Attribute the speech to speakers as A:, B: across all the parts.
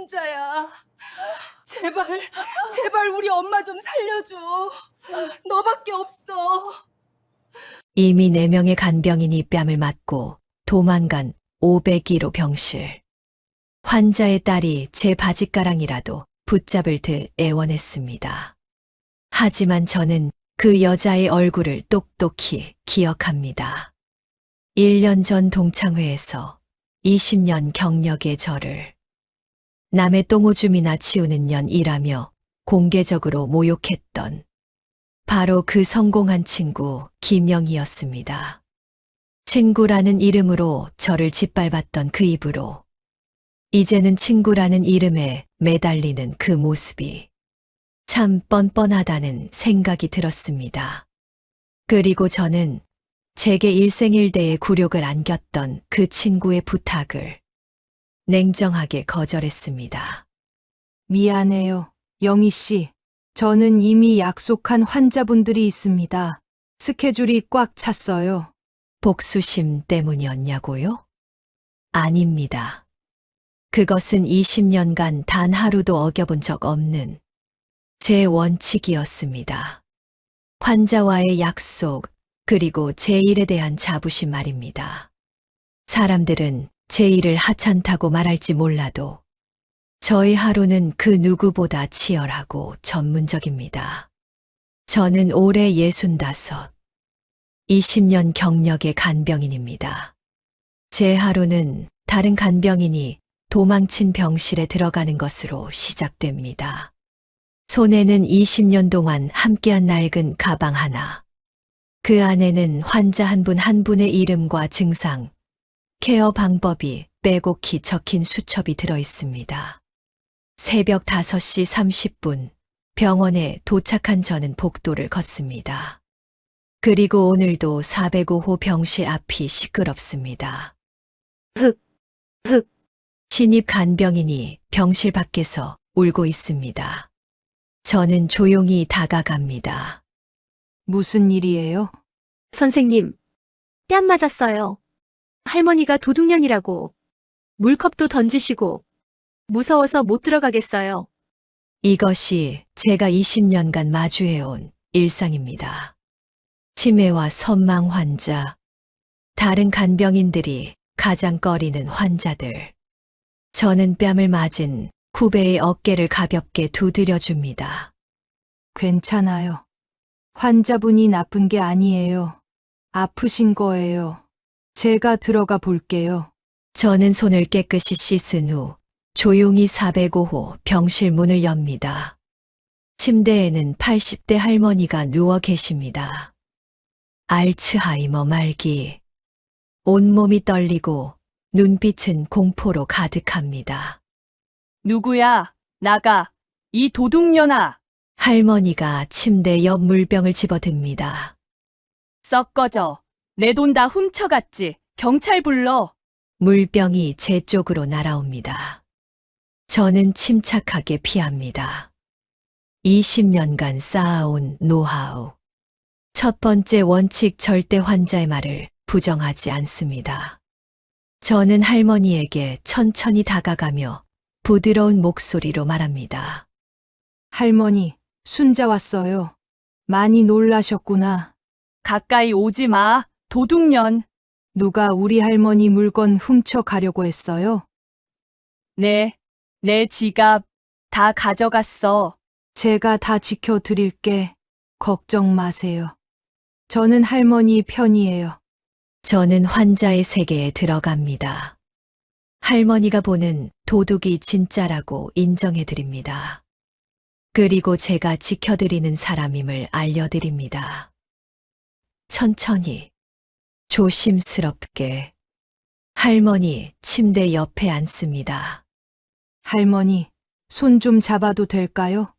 A: 순자야. 제발, 제발 우리 엄마 좀 살려줘. 너밖에 없어.
B: 이미 4명의 간병인이 뺨을 맞고 도망간 501호 병실. 환자의 딸이 제 바짓가랑이라도 붙잡을 듯 애원했습니다. 하지만 저는 그 여자의 얼굴을 똑똑히 기억합니다. 1년 전 동창회에서 20년 경력의 저를 남의 똥오줌이나 치우는 년이라며 공개적으로 모욕했던 바로 그 성공한 친구 김영희였습니다. 친구라는 이름으로 저를 짓밟았던 그 입으로 이제는 친구라는 이름에 매달리는 그 모습이 참 뻔뻔하다는 생각이 들었습니다. 그리고 저는 제게 일생일대의 굴욕을 안겼던 그 친구의 부탁을 냉정하게 거절했습니다.
C: 미안해요, 영희 씨. 저는 이미 약속한 환자분들이 있습니다. 스케줄이 꽉 찼어요.
B: 복수심 때문이었냐고요? 아닙니다. 그것은 20년간 단 하루도 어겨본 적 없는 제 원칙이었습니다. 환자와의 약속, 그리고 제 일에 대한 자부심 말입니다. 사람들은 제 일을 하찮다고 말할지 몰라도 저의 하루는 그 누구보다 치열하고 전문적입니다. 저는 올해 65, 20년 경력의 간병인입니다. 제 하루는 다른 간병인이 도망친 병실에 들어가는 것으로 시작됩니다. 손에는 20년 동안 함께한 낡은 가방 하나. 그 안에는 환자 한 분 한 분의 이름과 증상, 케어 방법이 빼곡히 적힌 수첩이 들어 있습니다. 새벽 5시 30분 병원에 도착한 저는 복도를 걷습니다. 그리고 오늘도 405호 병실 앞이 시끄럽습니다. 신입 간병인이 병실 밖에서 울고 있습니다. 저는 조용히 다가갑니다.
C: 무슨 일이에요?
D: 선생님, 뺨 맞았어요. 할머니가 도둑년이라고. 물컵도 던지시고. 무서워서 못 들어가겠어요.
B: 이것이 제가 20년간 마주해온 일상입니다. 치매와 선망 환자, 다른 간병인들이 가장 꺼리는 환자들. 저는 뺨을 맞은 후배의 어깨를 가볍게 두드려줍니다.
C: 괜찮아요. 환자분이 나쁜 게 아니에요. 아프신 거예요. 제가 들어가 볼게요.
B: 저는 손을 깨끗이 씻은 후 조용히 405호 병실 문을 엽니다. 침대에는 80대 할머니가 누워 계십니다. 알츠하이머 말기. 온몸이 떨리고 눈빛은 공포로 가득합니다.
A: 누구야? 나가. 이 도둑년아.
B: 할머니가 침대 옆 물병을 집어듭니다.
A: 썩 꺼져. 내 돈 다 훔쳐갔지. 경찰 불러.
B: 물병이 제 쪽으로 날아옵니다. 저는 침착하게 피합니다. 20년간 쌓아온 노하우. 첫 번째 원칙, 절대 환자의 말을 부정하지 않습니다. 저는 할머니에게 천천히 다가가며 부드러운 목소리로 말합니다.
C: 할머니, 순자 왔어요. 많이 놀라셨구나.
A: 가까이 오지 마. 도둑년.
C: 누가 우리 할머니 물건 훔쳐 가려고 했어요?
A: 내 지갑 다 가져갔어.
C: 제가 다 지켜드릴게. 걱정 마세요. 저는 할머니 편이에요.
B: 저는 환자의 세계에 들어갑니다. 할머니가 보는 도둑이 진짜라고 인정해드립니다. 그리고 제가 지켜드리는 사람임을 알려드립니다. 천천히, 조심스럽게 할머니 침대 옆에 앉습니다.
C: 할머니, 손 좀 잡아도 될까요?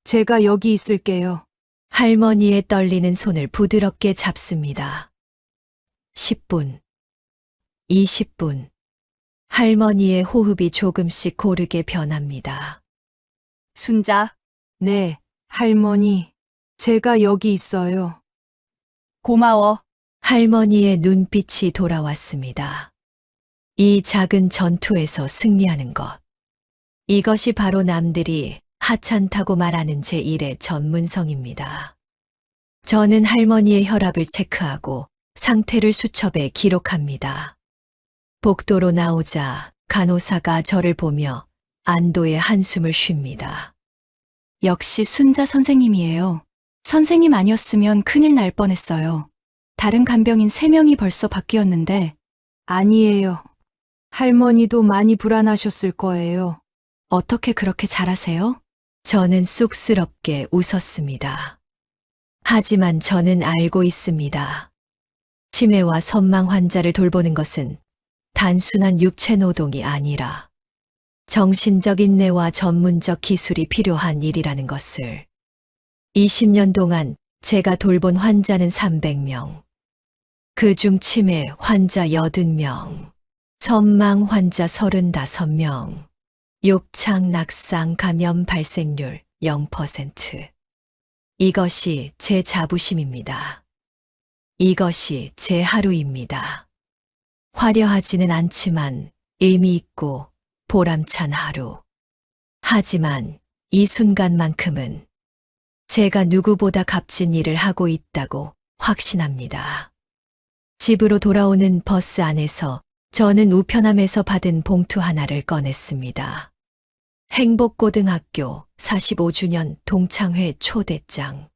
C: 제가 여기 있을게요.
B: 할머니의 떨리는 손을 부드럽게 잡습니다. 10분, 20분. 할머니의 호흡이 조금씩 고르게 변합니다.
A: 순자,
C: 네, 할머니. 제가 여기 있어요.
A: 고마워.
B: 할머니의 눈빛이 돌아왔습니다. 이 작은 전투에서 승리하는 것. 이것이 바로 남들이 하찮다고 말하는 제1의 전문성입니다. 저는 할머니의 혈압을 체크하고 상태를 수첩에 기록합니다. 복도로 나오자 간호사가 저를 보며 안도의 한숨을 쉽니다.
A: 역시 순자 선생님이에요. 선생님 아니었으면 큰일 날 뻔했어요. 다른 간병인 3명이 벌써 바뀌었는데
C: 아니에요. 할머니도 많이 불안하셨을 거예요.
A: 어떻게 그렇게 잘하세요?
B: 저는 쑥스럽게 웃었습니다. 하지만 저는 알고 있습니다. 치매와 선망 환자를 돌보는 것은 단순한 육체 노동이 아니라 정신적 인내와 전문적 기술이 필요한 일이라는 것을. 20년 동안 제가 돌본 환자는 300명. 그중 치매 환자 80명, 선망 환자 35명, 욕창, 낙상, 감염 발생률 0%. 이것이 제 자부심입니다. 이것이 제 하루입니다. 화려하지는 않지만 의미 있고 보람찬 하루. 하지만 이 순간만큼은 제가 누구보다 값진 일을 하고 있다고 확신합니다. 집으로 돌아오는 버스 안에서 저는 우편함에서 받은 봉투 하나를 꺼냈습니다. 행복고등학교 45주년 동창회 초대장.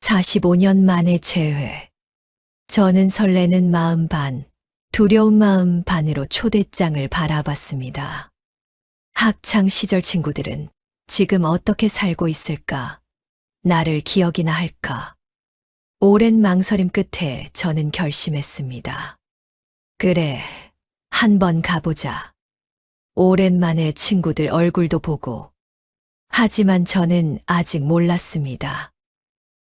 B: 45년 만에 재회. 저는 설레는 마음 반, 두려운 마음 반으로 초대장을 바라봤습니다. 학창 시절 친구들은 지금 어떻게 살고 있을까? 나를 기억이나 할까? 오랜 망설임 끝에 저는 결심했습니다. 그래, 한번 가보자. 오랜만에 친구들 얼굴도 보고. 하지만 저는 아직 몰랐습니다.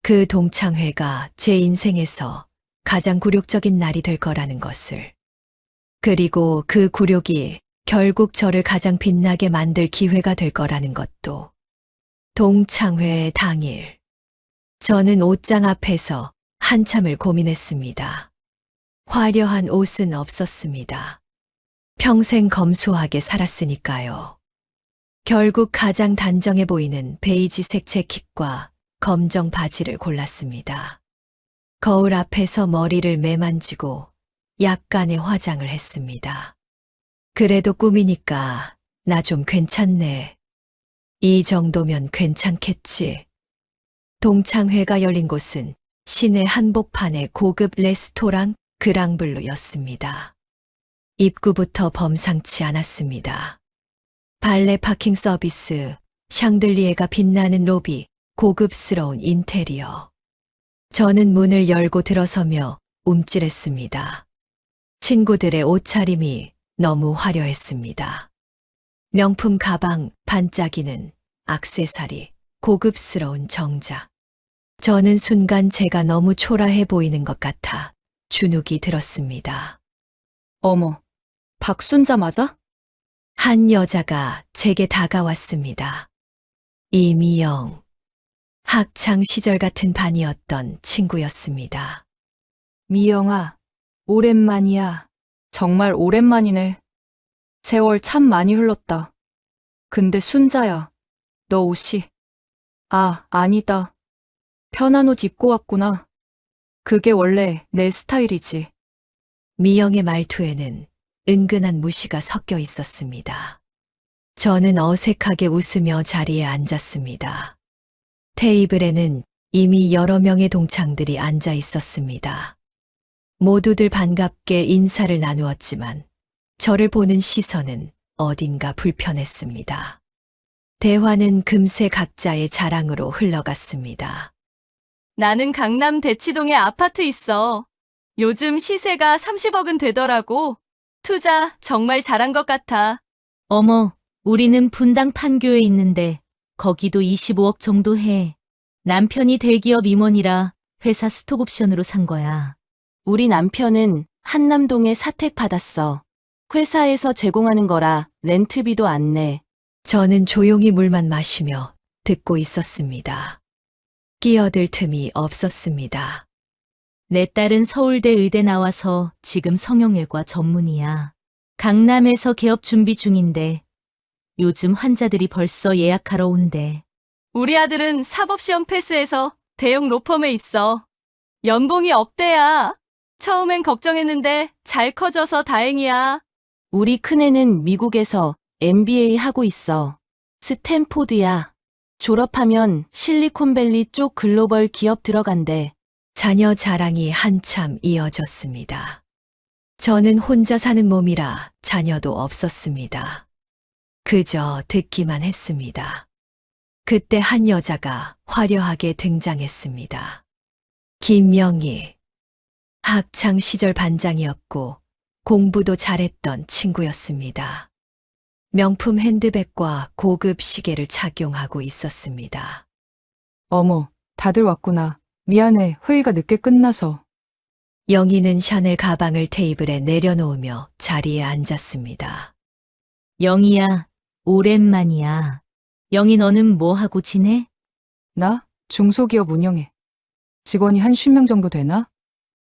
B: 그 동창회가 제 인생에서 가장 굴욕적인 날이 될 거라는 것을. 그리고 그 굴욕이 결국 저를 가장 빛나게 만들 기회가 될 거라는 것도. 동창회 당일. 저는 옷장 앞에서 한참을 고민했습니다. 화려한 옷은 없었습니다. 평생 검소하게 살았으니까요. 결국 가장 단정해 보이는 베이지색 재킷과 검정 바지를 골랐습니다. 거울 앞에서 머리를 매만지고 약간의 화장을 했습니다. 그래도 꿈이니까 나 좀 괜찮네. 이 정도면 괜찮겠지. 동창회가 열린 곳은 시내 한복판의 고급 레스토랑 그랑블루였습니다. 입구부터 범상치 않았습니다. 발레 파킹 서비스, 샹들리에가 빛나는 로비, 고급스러운 인테리어. 저는 문을 열고 들어서며 움찔했습니다. 친구들의 옷차림이 너무 화려했습니다. 명품 가방, 반짝이는 액세서리, 고급스러운 정장. 저는 순간 제가 너무 초라해 보이는 것 같아 주눅이 들었습니다.
A: 어머, 박순자 맞아?
B: 한 여자가 제게 다가왔습니다. 이미영. 학창 시절 같은 반이었던 친구였습니다.
C: 미영아, 오랜만이야.
A: 정말 오랜만이네. 세월 참 많이 흘렀다. 근데 순자야, 너 옷이. 아니다. 편한 옷 입고 왔구나. 그게 원래 내 스타일이지.
B: 미영의 말투에는 은근한 무시가 섞여 있었습니다. 저는 어색하게 웃으며 자리에 앉았습니다. 테이블에는 이미 여러 명의 동창들이 앉아 있었습니다. 모두들 반갑게 인사를 나누었지만 저를 보는 시선은 어딘가 불편했습니다. 대화는 금세 각자의 자랑으로 흘러갔습니다.
A: 나는 강남 대치동에 아파트 있어. 요즘 시세가 30억은 되더라고. 투자 정말 잘한 것 같아.
E: 어머, 우리는 분당 판교에 있는데 거기도 25억 정도 해. 남편이 대기업 임원이라 회사 스톡옵션으로 산 거야.
F: 우리 남편은 한남동에 사택 받았어. 회사에서 제공하는 거라 렌트비도 안 내.
B: 저는 조용히 물만 마시며 듣고 있었습니다. 끼어들 틈이 없었습니다.
E: 내 딸은 서울대 의대 나와서 지금 성형외과 전문의야. 강남에서 개업 준비 중인데 요즘 환자들이 벌써 예약하러 온대.
A: 우리 아들은 사법시험 패스해서 대형 로펌에 있어. 연봉이 억대야. 처음엔 걱정했는데 잘 커져서 다행이야.
F: 우리 큰애는 미국에서 MBA 하고 있어. 스탠포드야. 졸업하면 실리콘밸리 쪽 글로벌 기업 들어간대.
B: 자녀 자랑이 한참 이어졌습니다. 저는 혼자 사는 몸이라 자녀도 없었습니다. 그저 듣기만 했습니다. 그때 한 여자가 화려하게 등장했습니다. 김명희. 학창 시절 반장이었고 공부도 잘했던 친구였습니다. 명품 핸드백과 고급 시계를 착용하고 있었습니다.
C: 어머, 다들 왔구나. 미안해, 회의가 늦게 끝나서.
B: 영희는 샤넬 가방을 테이블에 내려놓으며 자리에 앉았습니다.
E: 영희야, 오랜만이야. 영희 너는 뭐 하고 지내?
C: 나? 중소기업 운영해. 직원이 한 50명 정도 되나?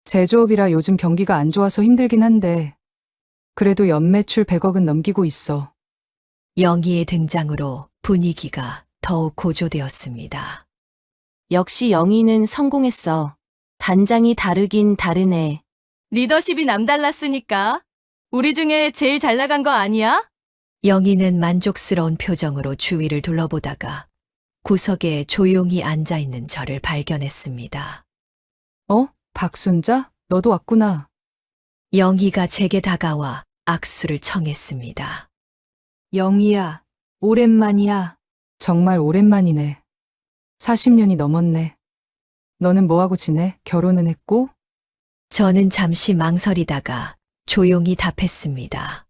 C: 제조업이라 요즘 경기가 안 좋아서 힘들긴 한데, 그래도 연매출 100억은 넘기고 있어.
B: 영희의 등장으로 분위기가 더욱 고조되었습니다.
F: 역시 영희는 성공했어. 단장이 다르긴 다르네.
A: 리더십이 남달랐으니까. 우리 중에 제일 잘 나간 거 아니야?
B: 영희는 만족스러운 표정으로 주위를 둘러보다가 구석에 조용히 앉아있는 저를 발견했습니다.
C: 박순자? 너도 왔구나.
B: 영희가 제게 다가와 악수를 청했습니다.
C: 영희야, 오랜만이야. 정말 오랜만이네. 40년이 넘었네. 너는 뭐하고 지내? 결혼은 했고?
B: 저는 잠시 망설이다가 조용히 답했습니다.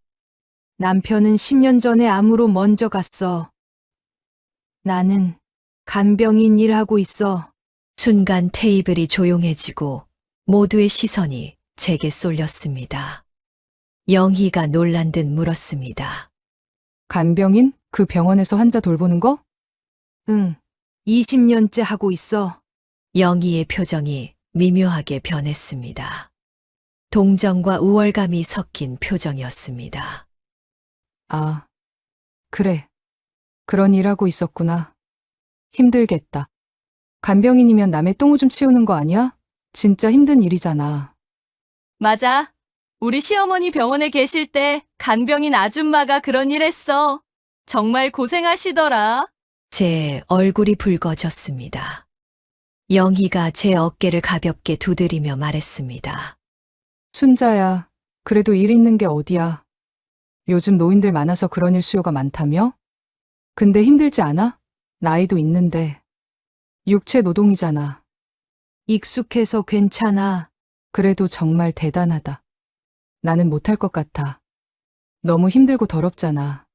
C: 남편은 10년 전에 암으로 먼저 갔어. 나는 간병인 일하고 있어.
B: 순간 테이블이 조용해지고 모두의 시선이 제게 쏠렸습니다. 영희가 놀란 듯 물었습니다.
C: 간병인? 그 병원에서 환자 돌보는 거? 응, 20년째 하고 있어.
B: 영희의 표정이 미묘하게 변했습니다. 동정과 우월감이 섞인 표정이었습니다.
C: 아, 그래. 그런 일 하고 있었구나. 힘들겠다. 간병인이면 남의 똥오줌 치우는 거 아니야? 진짜 힘든 일이잖아.
A: 맞아. 우리 시어머니 병원에 계실 때 간병인 아줌마가 그런 일 했어. 정말 고생하시더라.
B: 제 얼굴이 붉어졌습니다. 영희가 제 어깨를 가볍게 두드리며 말했습니다.
C: 순자야, 그래도 일 있는 게 어디야. 요즘 노인들 많아서 그런 일 수요가 많다며? 근데 힘들지 않아? 나이도 있는데. 육체 노동이잖아. 익숙해서 괜찮아. 그래도 정말 대단하다. 나는 못할 것 같아. 너무 힘들고 더럽잖아.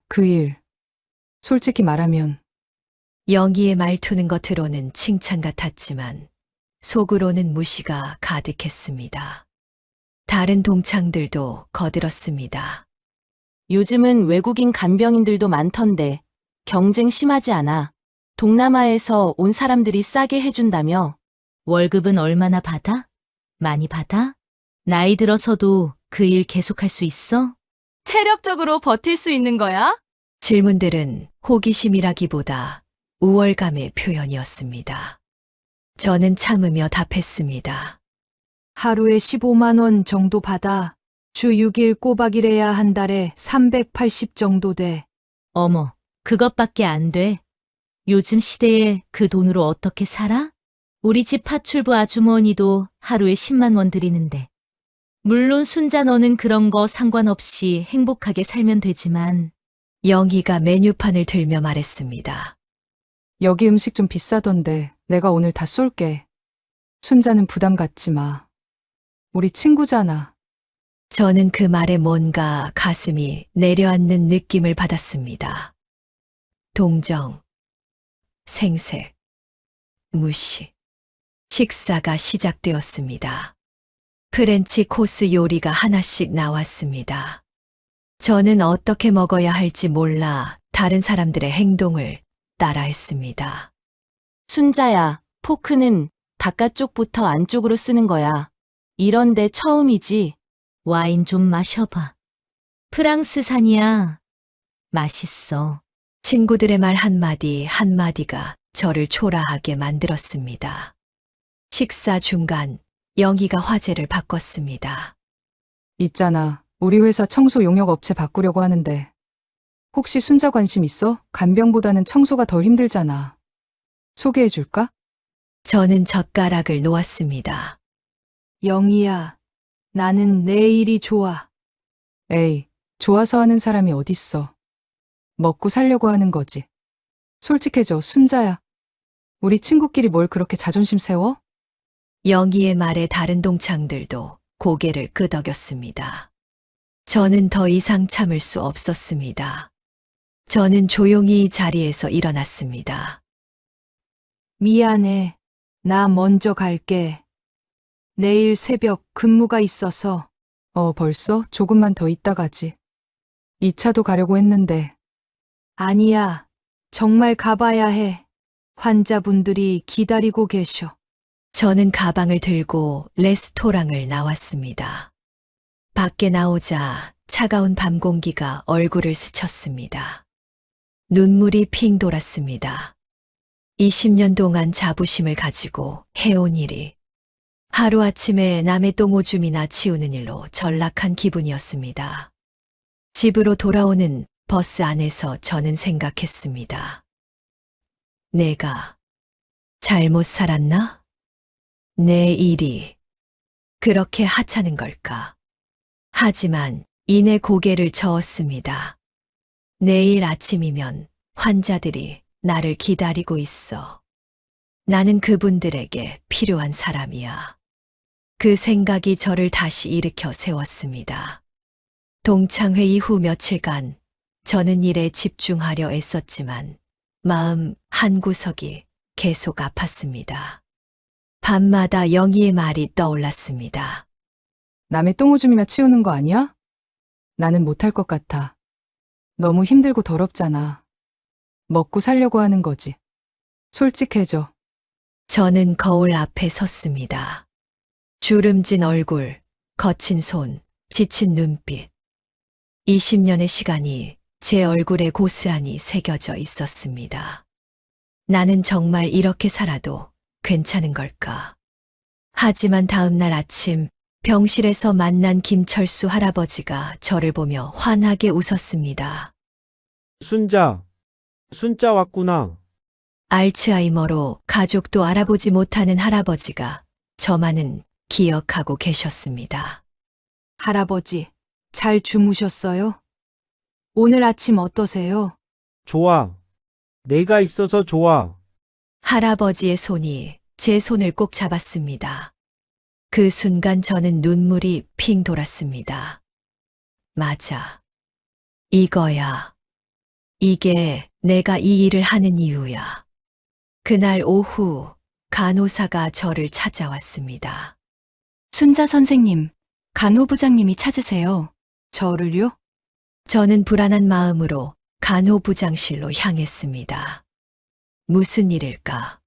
C: 그 일. 솔직히 말하면
B: 영희의 말투는 겉으로는 칭찬 같았지만 속으로는 무시가 가득했습니다. 다른 동창들도 거들었습니다.
F: 요즘은 외국인 간병인들도 많던데 경쟁 심하지 않아. 동남아에서 온 사람들이 싸게 해준다며.
E: 월급은 얼마나 받아? 많이 받아? 나이 들어서도 그 일 계속할 수 있어?
A: 체력적으로 버틸 수 있는 거야?
B: 질문들은 호기심이라기보다 우월감의 표현이었습니다. 저는 참으며 답했습니다.
C: 하루에 15만 원 정도 받아. 주 6일 꼬박 일해야 한 달에 380 정도 돼.
E: 어머, 그것밖에 안 돼. 요즘 시대에 그 돈으로 어떻게 살아? 우리 집 파출부 아주머니도 하루에 10만 원 드리는데. 물론 순자 너는 그런 거 상관없이 행복하게 살면 되지만
B: 영희가 메뉴판을 들며 말했습니다.
C: 여기 음식 좀 비싸던데 내가 오늘 다 쏠게. 순자는 부담 갖지 마. 우리 친구잖아.
B: 저는 그 말에 뭔가 가슴이 내려앉는 느낌을 받았습니다. 동정, 생색, 무시. 식사가 시작되었습니다. 프렌치 코스 요리가 하나씩 나왔습니다. 저는 어떻게 먹어야 할지 몰라 다른 사람들의 행동을 따라했습니다.
F: 순자야, 포크는 바깥쪽부터 안쪽으로 쓰는 거야. 이런데 처음이지.
E: 와인 좀 마셔봐. 프랑스산이야. 맛있어.
B: 친구들의 말 한마디 한마디가 저를 초라하게 만들었습니다. 식사 중간 영희가 화제를 바꿨습니다.
C: 있잖아. 우리 회사 청소 용역 업체 바꾸려고 하는데 혹시 순자 관심 있어? 간병보다는 청소가 덜 힘들잖아. 소개해 줄까?
B: 저는 젓가락을 놓았습니다.
C: 영희야, 나는 내 일이 좋아. 에이, 좋아서 하는 사람이 어딨어. 먹고 살려고 하는 거지. 솔직해져, 순자야. 우리 친구끼리 뭘 그렇게 자존심 세워?
B: 영희의 말에 다른 동창들도 고개를 끄덕였습니다. 저는 더 이상 참을 수 없었습니다. 저는 조용히 자리에서 일어났습니다.
C: 미안해. 나 먼저 갈게. 내일 새벽 근무가 있어서. 벌써? 조금만 더 있다 가지. 2차도 가려고 했는데. 아니야. 정말 가봐야 해. 환자분들이 기다리고 계셔.
B: 저는 가방을 들고 레스토랑을 나왔습니다. 밖에 나오자 차가운 밤 공기가 얼굴을 스쳤습니다. 눈물이 핑 돌았습니다. 20년 동안 자부심을 가지고 해온 일이 하루아침에 남의 똥오줌이나 치우는 일로 전락한 기분이었습니다. 집으로 돌아오는 버스 안에서 저는 생각했습니다. 내가 잘못 살았나? 내 일이 그렇게 하찮은 걸까? 하지만 이내 고개를 저었습니다. 내일 아침이면 환자들이 나를 기다리고 있어. 나는 그분들에게 필요한 사람이야. 그 생각이 저를 다시 일으켜 세웠습니다. 동창회 이후 며칠간 저는 일에 집중하려 애썼지만 마음 한구석이 계속 아팠습니다. 밤마다 영희의 말이 떠올랐습니다.
C: 남의 똥오줌이나 치우는 거 아니야? 나는 못할 것 같아. 너무 힘들고 더럽잖아. 먹고 살려고 하는 거지. 솔직해져.
B: 저는 거울 앞에 섰습니다. 주름진 얼굴, 거친 손, 지친 눈빛. 20년의 시간이 제 얼굴에 고스란히 새겨져 있었습니다. 나는 정말 이렇게 살아도 괜찮은 걸까? 하지만 다음 날 아침 병실에서 만난 김철수 할아버지가 저를 보며 환하게 웃었습니다.
G: 순자 왔구나.
B: 알츠하이머로 가족도 알아보지 못하는 할아버지가 저만은 기억하고 계셨습니다.
C: 할아버지, 잘 주무셨어요? 오늘 아침 어떠세요?
G: 좋아. 내가 있어서 좋아.
B: 할아버지의 손이 제 손을 꼭 잡았습니다. 그 순간 저는 눈물이 핑 돌았습니다. 맞아. 이거야. 이게 내가 이 일을 하는 이유야. 그날 오후 간호사가 저를 찾아왔습니다.
A: 순자 선생님, 간호부장님이 찾으세요.
C: 저를요?
B: 저는 불안한 마음으로 간호부장실로 향했습니다. 무슨 일일까?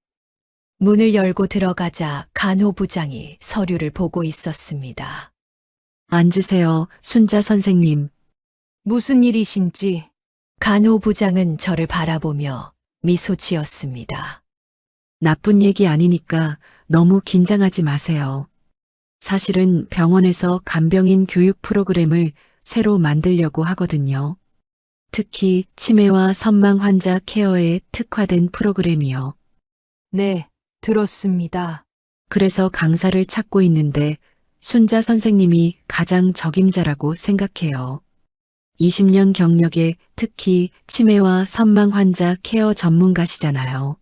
B: 문을 열고 들어가자 간호부장이 서류를 보고 있었습니다.
F: 앉으세요, 순자 선생님.
C: 무슨 일이신지.
B: 간호부장은 저를 바라보며 미소 지었습니다.
F: 나쁜 얘기 아니니까 너무 긴장하지 마세요. 사실은 병원에서 간병인 교육 프로그램을 새로 만들려고 하거든요. 특히 치매와 선망 환자 케어에 특화된 프로그램이요.
C: 네, 들었습니다.
F: 그래서 강사를 찾고 있는데 순자 선생님이 가장 적임자라고 생각해요. 20년 경력에 특히 치매와 선망 환자 케어 전문가시잖아요.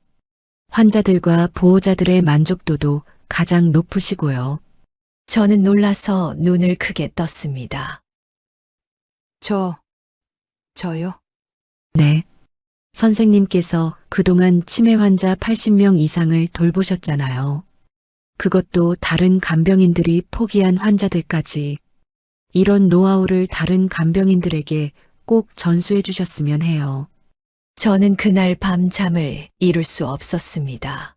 F: 환자들과 보호자들의 만족도도 가장 높으시고요.
B: 저는 놀라서 눈을 크게 떴습니다.
C: 저요?
F: 네. 선생님께서 그동안 치매 환자 80명 이상을 돌보셨잖아요. 그것도 다른 간병인들이 포기한 환자들까지. 이런 노하우를 다른 간병인들에게 꼭 전수해 주셨으면 해요.
B: 저는 그날 밤 잠을 이룰 수 없었습니다.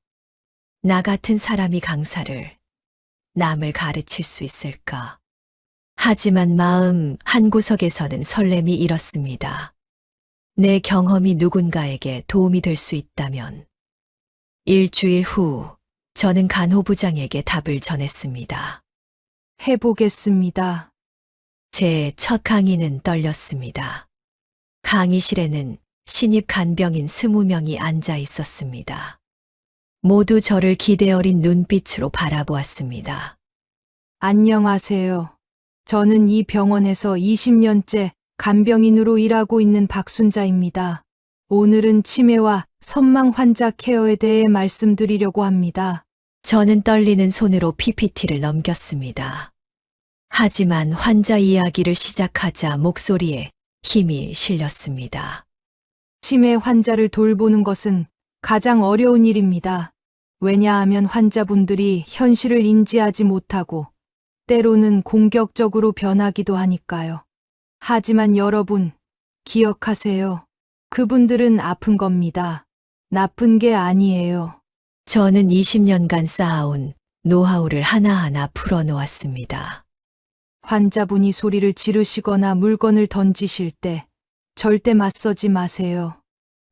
B: 나 같은 사람이 강사를, 남을 가르칠 수 있을까? 하지만 마음 한구석에서는 설렘이 일었습니다. 내 경험이 누군가에게 도움이 될 수 있다면. 일주일 후, 저는 간호부장에게 답을 전했습니다.
C: 해보겠습니다.
B: 제 첫 강의는 떨렸습니다. 강의실에는 신입 간병인 20명이 앉아 있었습니다. 모두 저를 기대 어린 눈빛으로 바라보았습니다.
C: 안녕하세요. 저는 이 병원에서 20년째 간병인으로 일하고 있는 박순자입니다. 오늘은 치매와 선망 환자 케어에 대해 말씀드리려고 합니다.
B: 저는 떨리는 손으로 PPT를 넘겼습니다. 하지만 환자 이야기를 시작하자 목소리에 힘이 실렸습니다.
C: 치매 환자를 돌보는 것은 가장 어려운 일입니다. 왜냐하면 환자분들이 현실을 인지하지 못하고 때로는 공격적으로 변하기도 하니까요. 하지만 여러분, 기억하세요. 그분들은 아픈 겁니다. 나쁜 게 아니에요.
B: 저는 20년간 쌓아온 노하우를 하나하나 풀어놓았습니다.
C: 환자분이 소리를 지르시거나 물건을 던지실 때 절대 맞서지 마세요.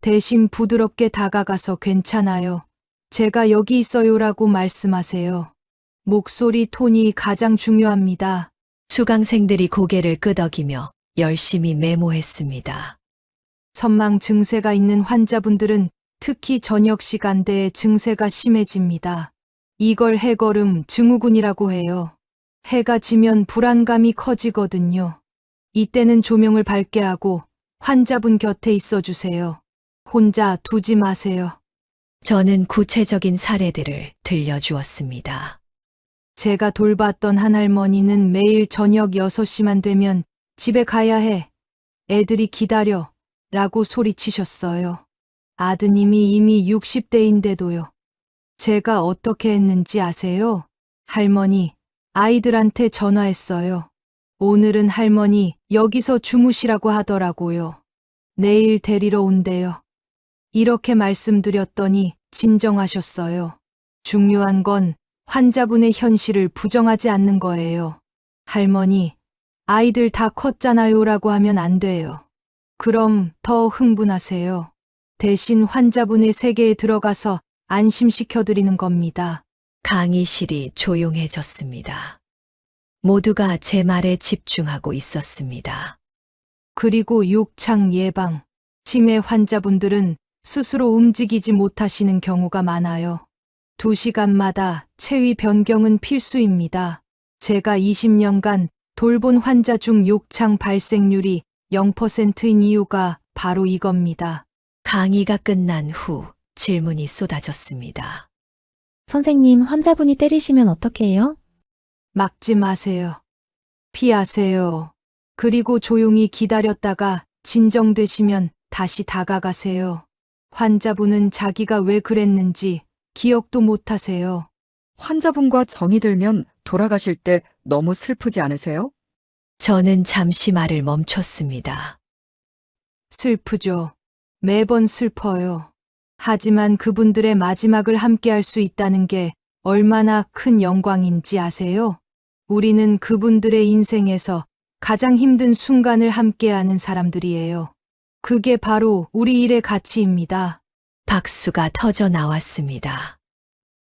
C: 대신 부드럽게 다가가서 괜찮아요. 제가 여기 있어요라고 말씀하세요. 목소리 톤이 가장 중요합니다.
B: 수강생들이 고개를 끄덕이며 열심히 메모했습니다.
C: 선망 증세가 있는 환자분들은 특히 저녁 시간대에 증세가 심해집니다. 이걸 해걸음 증후군이라고 해요. 해가 지면 불안감이 커지거든요. 이때는 조명을 밝게 하고 환자분 곁에 있어 주세요. 혼자 두지 마세요.
B: 저는 구체적인 사례들을 들려주었습니다.
C: 제가 돌봤던 한 할머니는 매일 저녁 6시만 되면 집에 가야 해. 애들이 기다려. 라고 소리치셨어요. 아드님이 이미 60대인데도요. 제가 어떻게 했는지 아세요? 할머니, 아이들한테 전화했어요. 오늘은 할머니 여기서 주무시라고 하더라고요. 내일 데리러 온대요. 이렇게 말씀드렸더니 진정하셨어요. 중요한 건 환자분의 현실을 부정하지 않는 거예요. 할머니, 아이들 다 컸잖아요 라고 하면 안 돼요. 그럼 더 흥분하세요. 대신 환자분의 세계에 들어가서 안심시켜드리는 겁니다.
B: 강의실이 조용해졌습니다. 모두가 제 말에 집중하고 있었습니다.
C: 그리고 욕창 예방. 치매 환자분들은 스스로 움직이지 못하시는 경우가 많아요. 2시간마다 체위 변경은 필수입니다. 제가 20년간 돌본 환자 중 욕창 발생률이 0%인 이유가 바로 이겁니다.
B: 강의가 끝난 후 질문이 쏟아졌습니다.
H: 선생님, 환자분이 때리시면 어떻게 해요?
C: 막지 마세요. 피하세요. 그리고 조용히 기다렸다가 진정되시면 다시 다가가세요. 환자분은 자기가 왜 그랬는지 기억도 못하세요.
I: 환자분과 정이 들면 돌아가실 때 너무 슬프지 않으세요?
B: 저는 잠시 말을 멈췄습니다.
C: 슬프죠. 매번 슬퍼요. 하지만 그분들의 마지막을 함께할 수 있다는 게 얼마나 큰 영광인지 아세요? 우리는 그분들의 인생에서 가장 힘든 순간을 함께하는 사람들이에요. 그게 바로 우리 일의 가치입니다.
B: 박수가 터져 나왔습니다.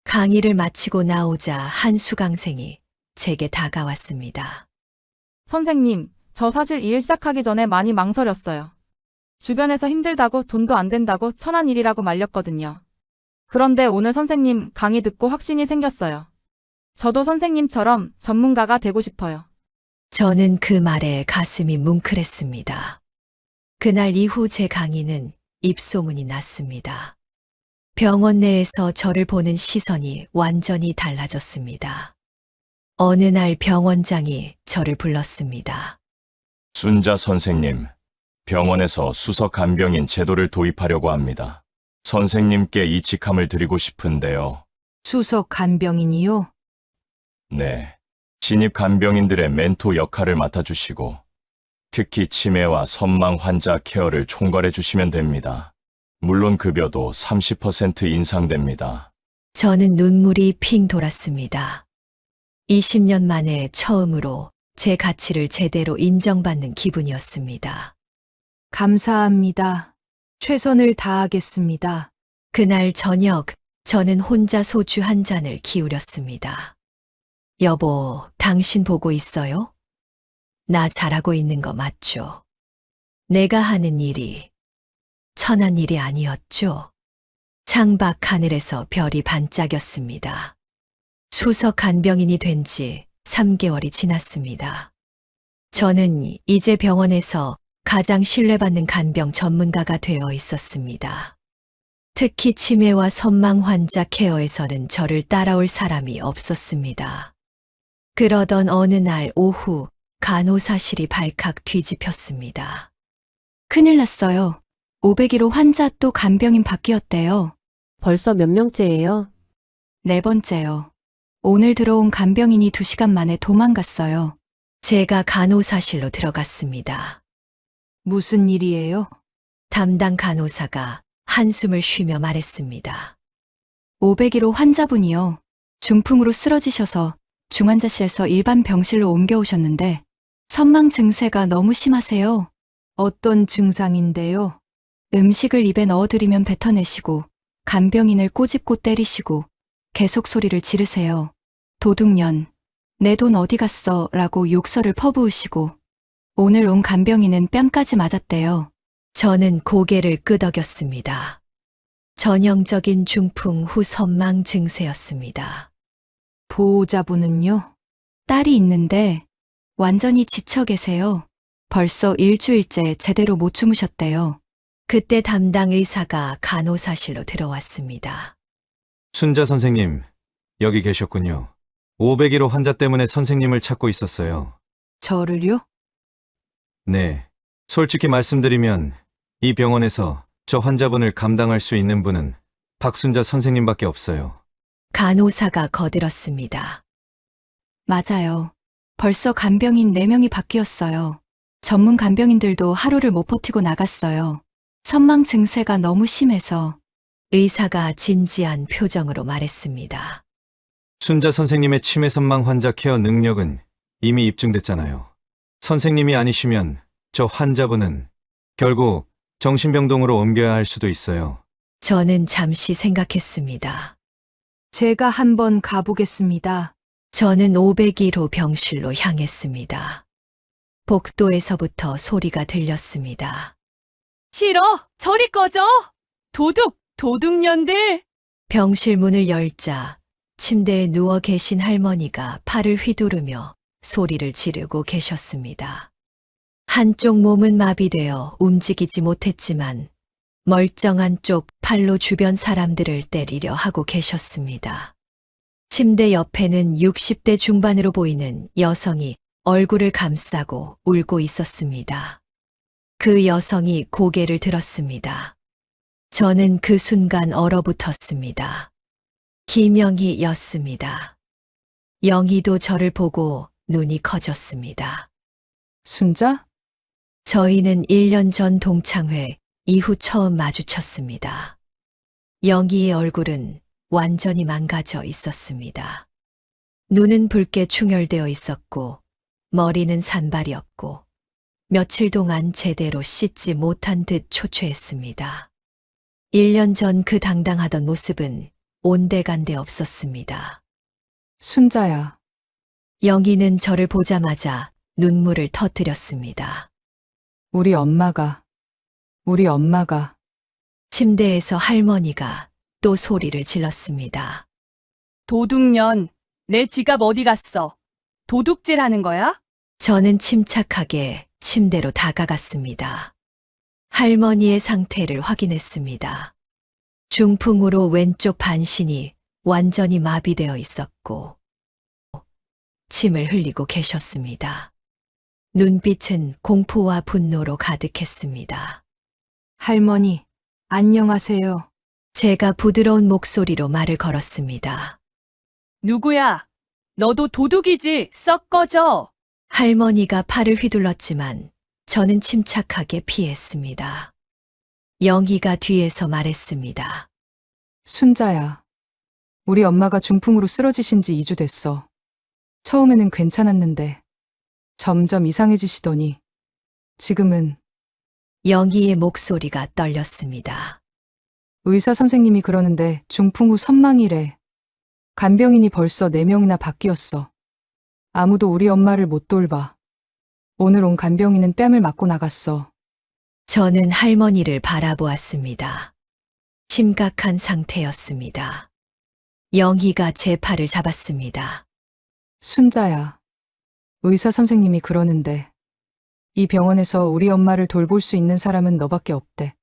B: 강의를 마치고 나오자 한 수강생이 제게 다가왔습니다.
J: 선생님, 저 사실 이 일 시작하기 전에 많이 망설였어요. 주변에서 힘들다고 돈도 안 된다고 천한 일이라고 말렸거든요. 그런데 오늘 선생님 강의 듣고 확신이 생겼어요. 저도 선생님처럼 전문가가 되고 싶어요.
B: 저는 그 말에 가슴이 뭉클했습니다. 그날 이후 제 강의는 입소문이 났습니다. 병원 내에서 저를 보는 시선이 완전히 달라졌습니다. 어느 날 병원장이 저를 불렀습니다.
K: 순자 선생님, 병원에서 수석 간병인 제도를 도입하려고 합니다. 선생님께 이 직함을 드리고 싶은데요.
C: 수석 간병인이요?
K: 네. 신입 간병인들의 멘토 역할을 맡아주시고, 특히 치매와 선망 환자 케어를 총괄해 주시면 됩니다. 물론 급여도 30% 인상됩니다.
B: 저는 눈물이 핑 돌았습니다. 20년 만에 처음으로 제 가치를 제대로 인정받는 기분이었습니다.
C: 감사합니다. 최선을 다하겠습니다.
B: 그날 저녁, 저는 혼자 소주 한 잔을 기울였습니다. 여보, 당신 보고 있어요? 나 잘하고 있는 거 맞죠? 내가 하는 일이 천한 일이 아니었죠? 창밖 하늘에서 별이 반짝였습니다. 수석 간병인이 된 지 3개월이 지났습니다. 저는 이제 병원에서 가장 신뢰받는 간병 전문가가 되어 있었습니다. 특히 치매와 선망 환자 케어에서는 저를 따라올 사람이 없었습니다. 그러던 어느 날 오후 간호사실이 발칵 뒤집혔습니다.
F: 큰일 났어요. 501호 환자 또 간병인 바뀌었대요.
D: 벌써 몇 명째예요?
F: 4번째요. 오늘 들어온 간병인이 2시간 만에 도망갔어요.
B: 제가 간호사실로 들어갔습니다.
C: 무슨 일이에요?
B: 담당 간호사가 한숨을 쉬며 말했습니다.
F: 501호 환자분이요. 중풍으로 쓰러지셔서 중환자실에서 일반 병실로 옮겨오셨는데 선망 증세가 너무 심하세요.
C: 어떤 증상인데요?
F: 음식을 입에 넣어드리면 뱉어내시고 간병인을 꼬집고 때리시고 계속 소리를 지르세요. 도둑년, 내 돈 어디 갔어? 라고 욕설을 퍼부으시고 오늘 온 간병인은 뺨까지 맞았대요.
B: 저는 고개를 끄덕였습니다. 전형적인 중풍 후 선망 증세였습니다.
C: 보호자분은요?
F: 딸이 있는데 완전히 지쳐 계세요. 벌써 일주일째 제대로 못 주무셨대요.
B: 그때 담당 의사가 간호사실로 들어왔습니다.
L: 순자 선생님, 여기 계셨군요. 501호 환자 때문에 선생님을 찾고 있었어요.
C: 저를요?
L: 네. 솔직히 말씀드리면 이 병원에서 저 환자분을 감당할 수 있는 분은 박순자 선생님밖에 없어요.
B: 간호사가 거들었습니다.
F: 맞아요. 벌써 간병인 4명이 바뀌었어요. 전문 간병인들도 하루를 못 버티고 나갔어요. 선망 증세가 너무 심해서.
B: 의사가 진지한 표정으로 말했습니다.
L: 순자 선생님의 치매 선망 환자 케어 능력은 이미 입증됐잖아요. 선생님이 아니시면 저 환자분은 결국 정신병동으로 옮겨야 할 수도 있어요.
B: 저는 잠시 생각했습니다.
C: 제가 한번 가보겠습니다.
B: 저는 501호 병실로 향했습니다. 복도에서부터 소리가 들렸습니다.
A: 싫어! 저리 꺼져! 도둑년들!
B: 병실 문을 열자 침대에 누워 계신 할머니가 팔을 휘두르며 소리를 지르고 계셨습니다. 한쪽 몸은 마비되어 움직이지 못했지만 멀쩡한 쪽 팔로 주변 사람들을 때리려 하고 계셨습니다. 침대 옆에는 60대 중반으로 보이는 여성이 얼굴을 감싸고 울고 있었습니다. 그 여성이 고개를 들었습니다. 저는 그 순간 얼어붙었습니다. 김영희였습니다. 영희도 저를 보고 눈이 커졌습니다.
C: 순자?
B: 저희는 1년 전 동창회 이후 처음 마주쳤습니다. 영희의 얼굴은 완전히 망가져 있었습니다. 눈은 붉게 충혈되어 있었고 머리는 산발이었고 며칠 동안 제대로 씻지 못한 듯 초췌했습니다. 1년 전 그 당당하던 모습은 온데간데 없었습니다.
C: 순자야.
B: 영희는 저를 보자마자 눈물을 터뜨렸습니다.
C: 우리 엄마가.
B: 침대에서 할머니가 또 소리를 질렀습니다.
A: 도둑년, 내 지갑 어디 갔어? 도둑질 하는 거야?
B: 저는 침착하게 침대로 다가갔습니다. 할머니의 상태를 확인했습니다. 중풍으로 왼쪽 반신이 완전히 마비되어 있었고 침을 흘리고 계셨습니다. 눈빛은 공포와 분노로 가득했습니다.
C: 할머니, 안녕하세요.
B: 제가 부드러운 목소리로 말을 걸었습니다.
A: 누구야? 너도 도둑이지? 썩 꺼져!
B: 할머니가 팔을 휘둘렀지만 저는 침착하게 피했습니다. 영희가 뒤에서 말했습니다.
C: 순자야. 우리 엄마가 중풍으로 쓰러지신 지 2주 됐어. 처음에는 괜찮았는데 점점 이상해지시더니 지금은
B: 영희의 목소리가 떨렸습니다.
C: 의사 선생님이 그러는데 중풍 후 선망이래. 간병인이 벌써 4명이나 바뀌었어. 아무도 우리 엄마를 못 돌봐. 오늘 온 간병인은 뺨을 맞고 나갔어.
B: 저는 할머니를 바라보았습니다. 심각한 상태였습니다. 영희가 제 팔을 잡았습니다.
C: 순자야. 의사 선생님이 그러는데 이 병원에서 우리 엄마를 돌볼 수 있는 사람은 너밖에 없대.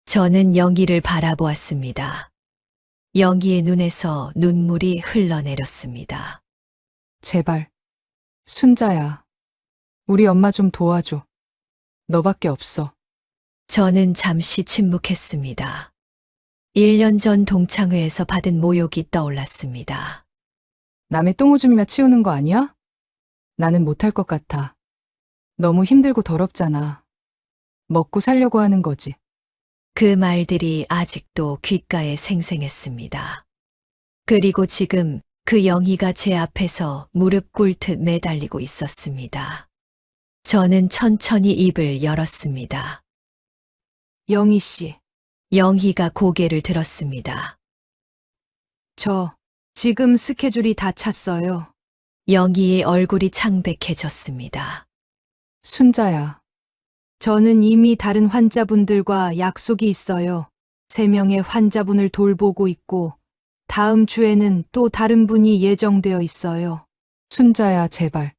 B: 저는 영희를 바라보았습니다. 영희의 눈에서 눈물이 흘러내렸습니다.
C: 제발. 순자야. 우리 엄마 좀 도와줘. 너밖에 없어.
B: 저는 잠시 침묵했습니다. 1년 전 동창회에서 받은 모욕이 떠올랐습니다.
C: 남의 똥오줌이나 치우는 거 아니야? 나는 못할 것 같아. 너무 힘들고 더럽잖아. 먹고 살려고 하는 거지.
B: 그 말들이 아직도 귓가에 생생했습니다. 그리고 지금 그 영희가 제 앞에서 무릎 꿇듯 매달리고 있었습니다. 저는 천천히 입을 열었습니다.
C: 영희 씨,
B: 영희가 고개를 들었습니다.
C: 저 지금 스케줄이 다 찼어요.
B: 영희의 얼굴이 창백해졌습니다.
C: 순자야. 저는 이미 다른 환자분들과 약속이 있어요. 3명의 환자분을 돌보고 있고 다음 주에는 또 다른 분이 예정되어 있어요. 순자야, 제발.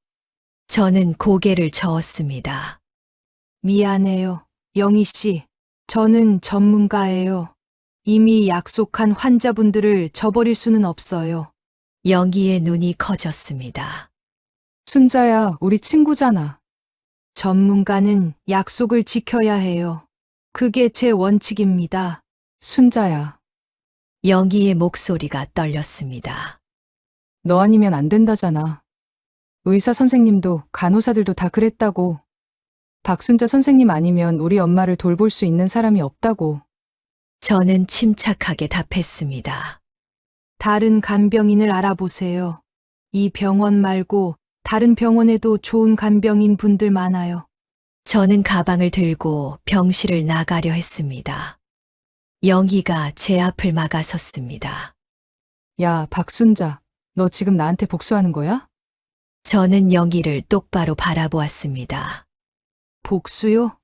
B: 저는 고개를 저었습니다.
C: 미안해요. 영희 씨. 저는 전문가예요. 이미 약속한 환자분들을 저버릴 수는 없어요.
B: 영희의 눈이 커졌습니다.
C: 순자야, 우리 친구잖아. 전문가는 약속을 지켜야 해요. 그게 제 원칙입니다. 순자야.
B: 영희의 목소리가 떨렸습니다.
C: 너 아니면 안 된다잖아. 의사 선생님도 간호사들도 다 그랬다고. 박순자 선생님 아니면 우리 엄마를 돌볼 수 있는 사람이 없다고.
B: 저는 침착하게 답했습니다.
C: 다른 간병인을 알아보세요. 이 병원 말고 다른 병원에도 좋은 간병인 분들 많아요.
B: 저는 가방을 들고 병실을 나가려 했습니다. 영희가 제 앞을 막아섰습니다.
C: 야, 박순자, 너 지금 나한테 복수하는 거야?
B: 저는 영희를 똑바로 바라보았습니다.
C: 복수요?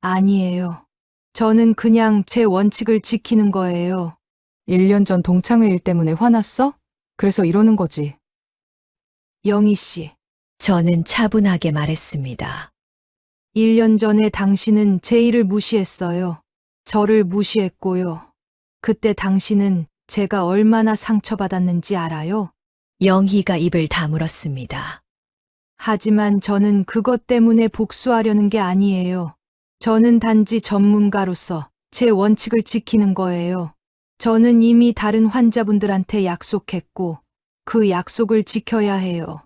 C: 아니에요. 저는 그냥 제 원칙을 지키는 거예요. 1년 전 동창회 일 때문에 화났어? 그래서 이러는 거지. 영희 씨.
B: 저는 차분하게 말했습니다.
C: 1년 전에 당신은 제 일을 무시했어요. 저를 무시했고요. 그때 당신은 제가 얼마나 상처받았는지 알아요?
B: 영희가 입을 다물었습니다.
C: 하지만 저는 그것 때문에 복수하려는 게 아니에요. 저는 단지 전문가로서 제 원칙을 지키는 거예요. 저는 이미 다른 환자분들한테 약속했고 그 약속을 지켜야 해요.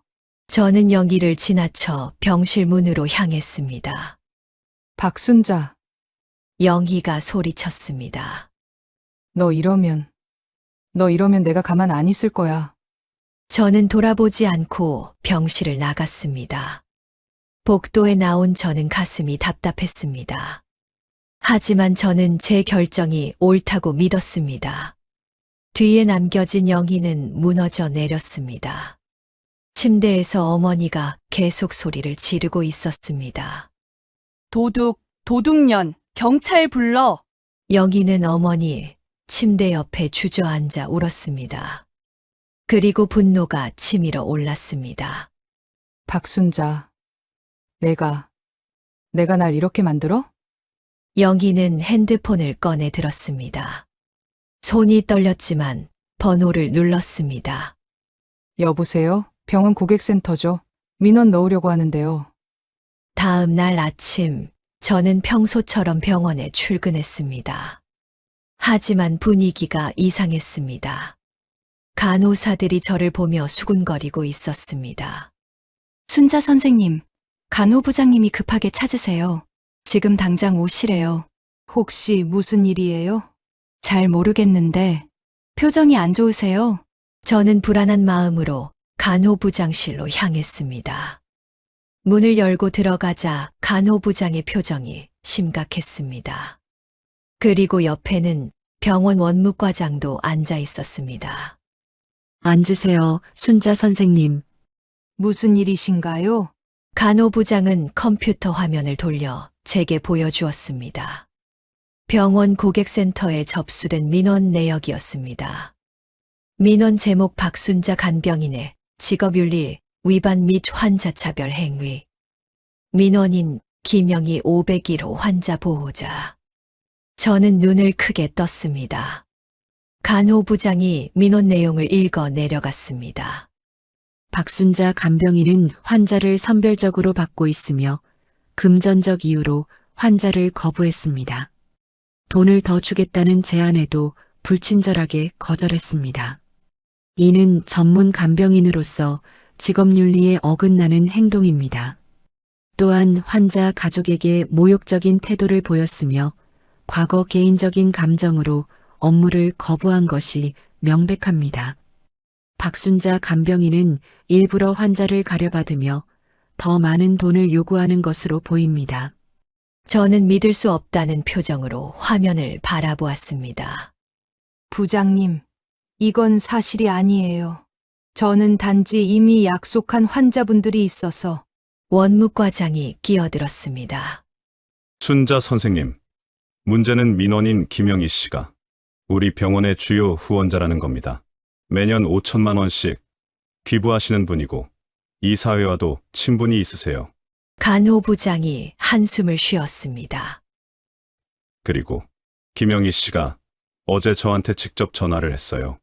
B: 저는 영희를 지나쳐 병실 문으로 향했습니다.
C: 박순자,
B: 영희가 소리쳤습니다.
C: 너 이러면 내가 가만 안 있을 거야.
B: 저는 돌아보지 않고 병실을 나갔습니다. 복도에 나온 저는 가슴이 답답했습니다. 하지만 저는 제 결정이 옳다고 믿었습니다. 뒤에 남겨진 영희는 무너져 내렸습니다. 침대에서 어머니가 계속 소리를 지르고 있었습니다.
A: 도둑년, 경찰 불러.
B: 영희는 어머니 침대 옆에 주저앉아 울었습니다. 그리고 분노가 치밀어 올랐습니다.
C: 박순자, 내가 날 이렇게 만들어?
B: 영희는 핸드폰을 꺼내 들었습니다. 손이 떨렸지만 번호를 눌렀습니다.
C: 여보세요? 병원 고객센터죠. 민원 넣으려고 하는데요.
B: 다음 날 아침 저는 평소처럼 병원에 출근했습니다. 하지만 분위기가 이상했습니다. 간호사들이 저를 보며 수군거리고 있었습니다.
F: 순자 선생님, 간호부장님이 급하게 찾으세요. 지금 당장 오시래요.
C: 혹시 무슨 일이에요?
F: 잘 모르겠는데 표정이 안 좋으세요?
B: 저는 불안한 마음으로 간호부장실로 향했습니다. 문을 열고 들어가자 간호부장의 표정이 심각했습니다. 그리고 옆에는 병원 원무과장도 앉아 있었습니다.
H: 앉으세요, 순자 선생님.
C: 무슨 일이신가요?
B: 간호부장은 컴퓨터 화면을 돌려 제게 보여주었습니다. 병원 고객센터에 접수된 민원 내역이었습니다. 민원 제목 박순자 간병인의 직업윤리 위반 및 환자차별 행위. 민원인 김영희 501호 환자 보호자. 저는 눈을 크게 떴습니다. 간호부장이 민원 내용을 읽어 내려갔습니다.
H: 박순자 간병인은 환자를 선별적으로 받고 있으며 금전적 이유로 환자를 거부했습니다. 돈을 더 주겠다는 제안에도 불친절하게 거절했습니다. 이는 전문 간병인으로서 직업윤리에 어긋나는 행동입니다. 또한 환자 가족에게 모욕적인 태도를 보였으며 과거 개인적인 감정으로 업무를 거부한 것이 명백합니다. 박순자 간병인은 일부러 환자를 가려받으며 더 많은 돈을 요구하는 것으로 보입니다.
B: 저는 믿을 수 없다는 표정으로 화면을 바라보았습니다.
C: 부장님, 이건 사실이 아니에요. 저는 단지 이미 약속한 환자분들이 있어서.
B: 원무과장이 끼어들었습니다.
L: 순자 선생님, 문제는 민원인 김영희 씨가 우리 병원의 주요 후원자라는 겁니다. 매년 5천만 원씩 기부하시는 분이고 이 사회와도 친분이 있으세요.
B: 간호부장이 한숨을 쉬었습니다.
L: 그리고 김영희 씨가 어제 저한테 직접 전화를 했어요.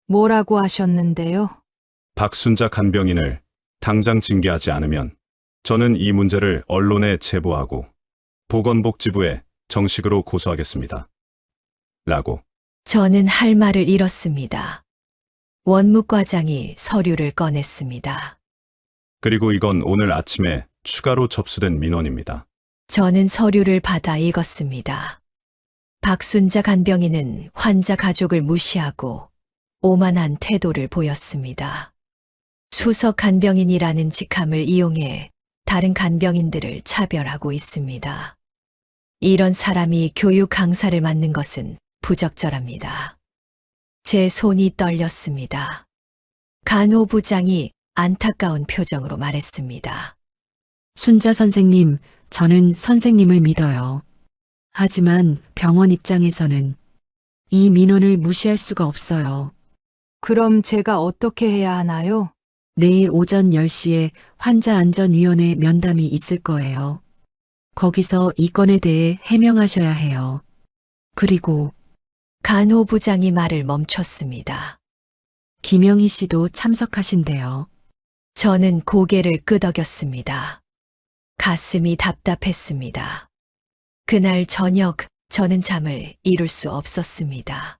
C: 뭐라고 하셨는데요?
L: 박순자 간병인을 당장 징계하지 않으면 저는 이 문제를 언론에 제보하고 보건복지부에 정식으로 고소하겠습니다. 라고.
B: 저는 할 말을 잃었습니다. 원무과장이 서류를 꺼냈습니다.
L: 그리고 이건 오늘 아침에 추가로 접수된 민원입니다.
B: 저는 서류를 받아 읽었습니다. 박순자 간병인은 환자 가족을 무시하고 오만한 태도를 보였습니다. 수석 간병인이라는 직함을 이용해 다른 간병인들을 차별하고 있습니다. 이런 사람이 교육 강사를 맡는 것은 부적절합니다. 제 손이 떨렸습니다. 간호부장이 안타까운 표정으로 말했습니다.
H: 순자 선생님, 저는 선생님을 믿어요. 하지만 병원 입장에서는 이 민원을 무시할 수가 없어요.
C: 그럼 제가 어떻게 해야 하나요?
H: 내일 오전 10시에 환자안전위원회 면담이 있을 거예요. 거기서 이 건에 대해 해명하셔야 해요. 그리고
B: 간호부장이 말을 멈췄습니다.
H: 김영희 씨도 참석하신대요.
B: 저는 고개를 끄덕였습니다. 가슴이 답답했습니다. 그날 저녁 저는 잠을 이룰 수 없었습니다.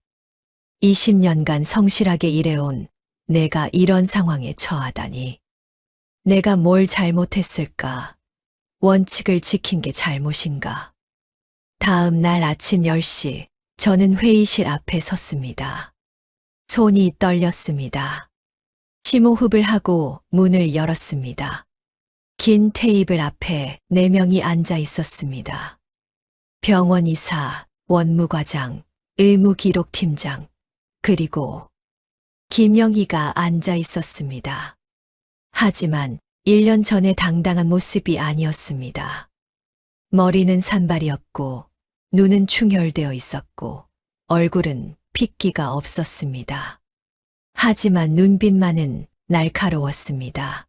B: 20년간 성실하게 일해온 내가 이런 상황에 처하다니. 내가 뭘 잘못했을까? 원칙을 지킨 게 잘못인가? 다음 날 아침 10시 저는 회의실 앞에 섰습니다. 손이 떨렸습니다. 심호흡을 하고 문을 열었습니다. 긴 테이블 앞에 4명이 앉아 있었습니다. 병원 의사, 원무과장, 의무기록팀장, 그리고 김영희가 앉아 있었습니다. 하지만 1년 전의 당당한 모습이 아니었습니다. 머리는 산발이었고, 눈은 충혈되어 있었고, 얼굴은 핏기가 없었습니다. 하지만 눈빛만은 날카로웠습니다.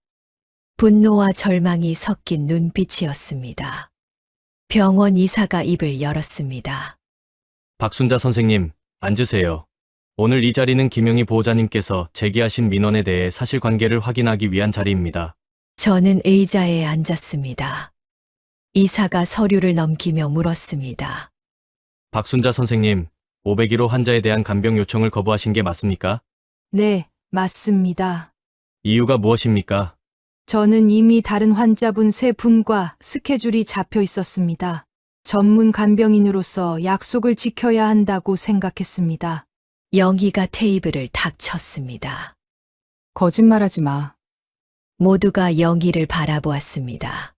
B: 분노와 절망이 섞인 눈빛이었습니다. 병원 의사가 입을 열었습니다.
M: 박순자 선생님, 앉으세요. 오늘 이 자리는 김영희 보호자님께서 제기하신 민원에 대해 사실관계를 확인하기 위한 자리입니다.
B: 저는 의자에 앉았습니다. 의사가 서류를 넘기며 물었습니다.
M: 박순자 선생님, 501호 환자에 대한 간병 요청을 거부하신 게 맞습니까?
C: 네, 맞습니다.
M: 이유가 무엇입니까?
C: 저는 이미 다른 환자분 3분과 스케줄이 잡혀 있었습니다. 전문 간병인으로서 약속을 지켜야 한다고 생각했습니다.
B: 영희가 테이블을 탁 쳤습니다.
C: 거짓말하지 마.
B: 모두가 영희를 바라보았습니다.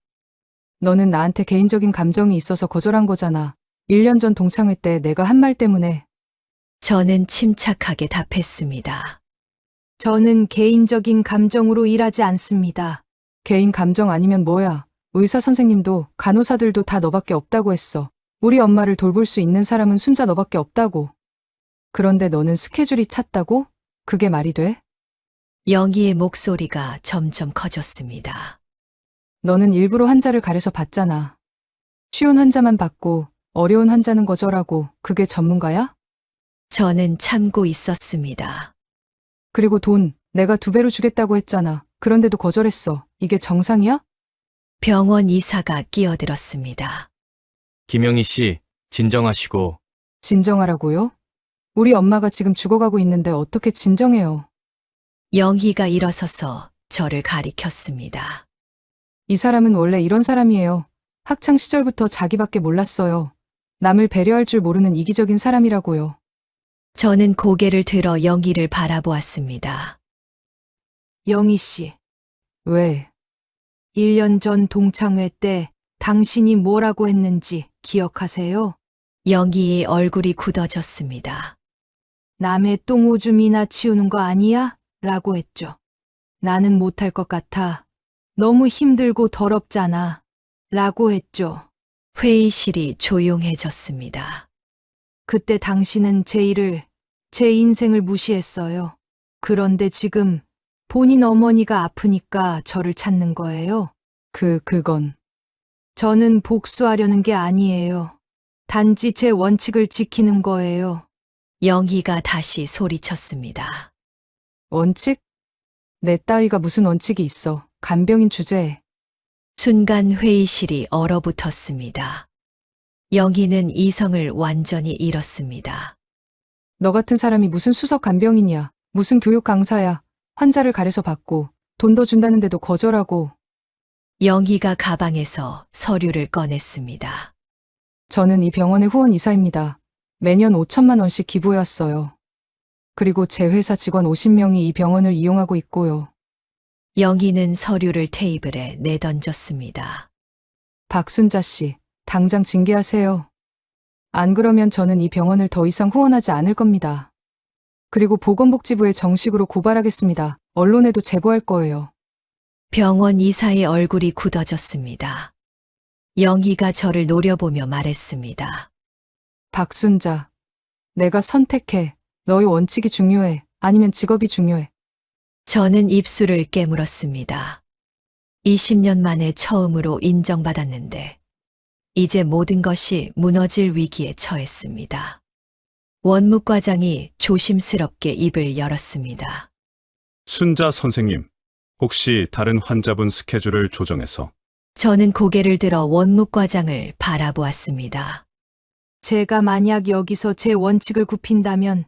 C: 너는 나한테 개인적인 감정이 있어서 거절한 거잖아. 1년 전 동창회 때 내가 한 말 때문에.
B: 저는 침착하게 답했습니다.
C: 저는 개인적인 감정으로 일하지 않습니다. 개인 감정 아니면 뭐야? 의사 선생님도 간호사들도 다 너밖에 없다고 했어. 우리 엄마를 돌볼 수 있는 사람은 순자 너밖에 없다고. 그런데 너는 스케줄이 찼다고? 그게 말이 돼?
B: 영희의 목소리가 점점 커졌습니다.
C: 너는 일부러 환자를 가려서 봤잖아. 쉬운 환자만 받고 어려운 환자는 거절하고. 그게 전문가야?
B: 저는 참고 있었습니다.
C: 그리고 돈 내가 2배로 주겠다고 했잖아. 그런데도 거절했어. 이게 정상이야?
B: 병원 의사가 끼어들었습니다.
M: 김영희 씨, 진정하시고.
C: 진정하라고요? 우리 엄마가 지금 죽어가고 있는데 어떻게 진정해요?
B: 영희가 일어서서 저를 가리켰습니다.
C: 이 사람은 원래 이런 사람이에요. 학창 시절부터 자기밖에 몰랐어요. 남을 배려할 줄 모르는 이기적인 사람이라고요.
B: 저는 고개를 들어 영희를 바라보았습니다.
C: 영희 씨. 왜? 1년 전 동창회 때 당신이 뭐라고 했는지 기억하세요?
B: 영희의 얼굴이 굳어졌습니다.
C: 남의 똥오줌이나 치우는 거 아니야? 라고 했죠. 나는 못할 것 같아. 너무 힘들고 더럽잖아. 라고 했죠.
B: 회의실이 조용해졌습니다.
C: 그때 당신은 제 인생을 무시했어요. 그런데 지금 본인 어머니가 아프니까 저를 찾는 거예요. 그건. 저는 복수하려는 게 아니에요. 단지 제 원칙을 지키는 거예요.
B: 영희가 다시 소리쳤습니다.
C: 원칙? 내 따위가 무슨 원칙이 있어. 간병인 주제에.
B: 순간 회의실이 얼어붙었습니다. 영희는 이성을 완전히 잃었습니다.
C: 너 같은 사람이 무슨 수석 간병인이야. 무슨 교육 강사야. 환자를 가려서 받고 돈 더 준다는데도 거절하고.
B: 영희가 가방에서 서류를 꺼냈습니다.
C: 저는 이 병원의 후원 이사입니다. 매년 5천만 원씩 기부해왔어요. 그리고 제 회사 직원 50명이 이 병원을 이용하고 있고요.
B: 영희는 서류를 테이블에 내던졌습니다.
C: 박순자 씨, 당장 징계하세요. 안 그러면 저는 이 병원을 더 이상 후원하지 않을 겁니다. 그리고 보건복지부에 정식으로 고발하겠습니다. 언론에도 제보할 거예요.
B: 병원 이사의 얼굴이 굳어졌습니다. 영희가 저를 노려보며 말했습니다.
C: 박순자, 내가 선택해. 너의 원칙이 중요해. 아니면 직업이 중요해.
B: 저는 입술을 깨물었습니다. 20년 만에 처음으로 인정받았는데 이제 모든 것이 무너질 위기에 처했습니다. 원무과장이 조심스럽게 입을 열었습니다.
N: 순자 선생님, 혹시 다른 환자분 스케줄을 조정해서
B: 저는 고개를 들어 원무과장을 바라보았습니다.
C: 제가 만약 여기서 제 원칙을 굽힌다면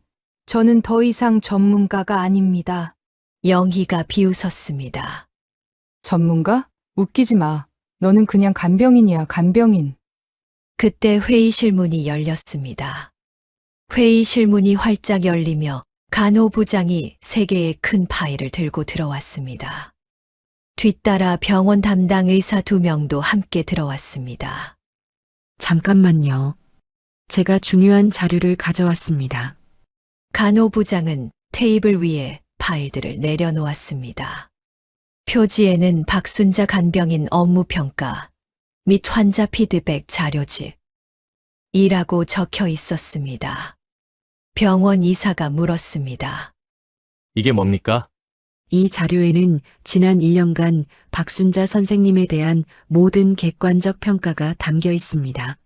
C: 저는 더 이상 전문가가 아닙니다.
B: 영희가 비웃었습니다.
C: 전문가? 웃기지 마. 너는 그냥 간병인이야, 간병인.
B: 그때 회의실 문이 열렸습니다. 회의실 문이 활짝 열리며 간호부장이 3개의 큰 파일을 들고 들어왔습니다. 뒤따라 병원 담당 의사 2명도 함께 들어왔습니다.
H: 잠깐만요. 제가 중요한 자료를 가져왔습니다.
B: 간호부장은 테이블 위에 파일들을 내려놓았습니다. 표지에는 박순자 간병인 업무평가 및 환자 피드백 자료집 이라고 적혀 있었습니다. 병원 이사가 물었습니다.
M: 이게 뭡니까?
H: 이 자료에는 지난 1년간 박순자 선생님에 대한 모든 객관적 평가가 담겨 있습니다.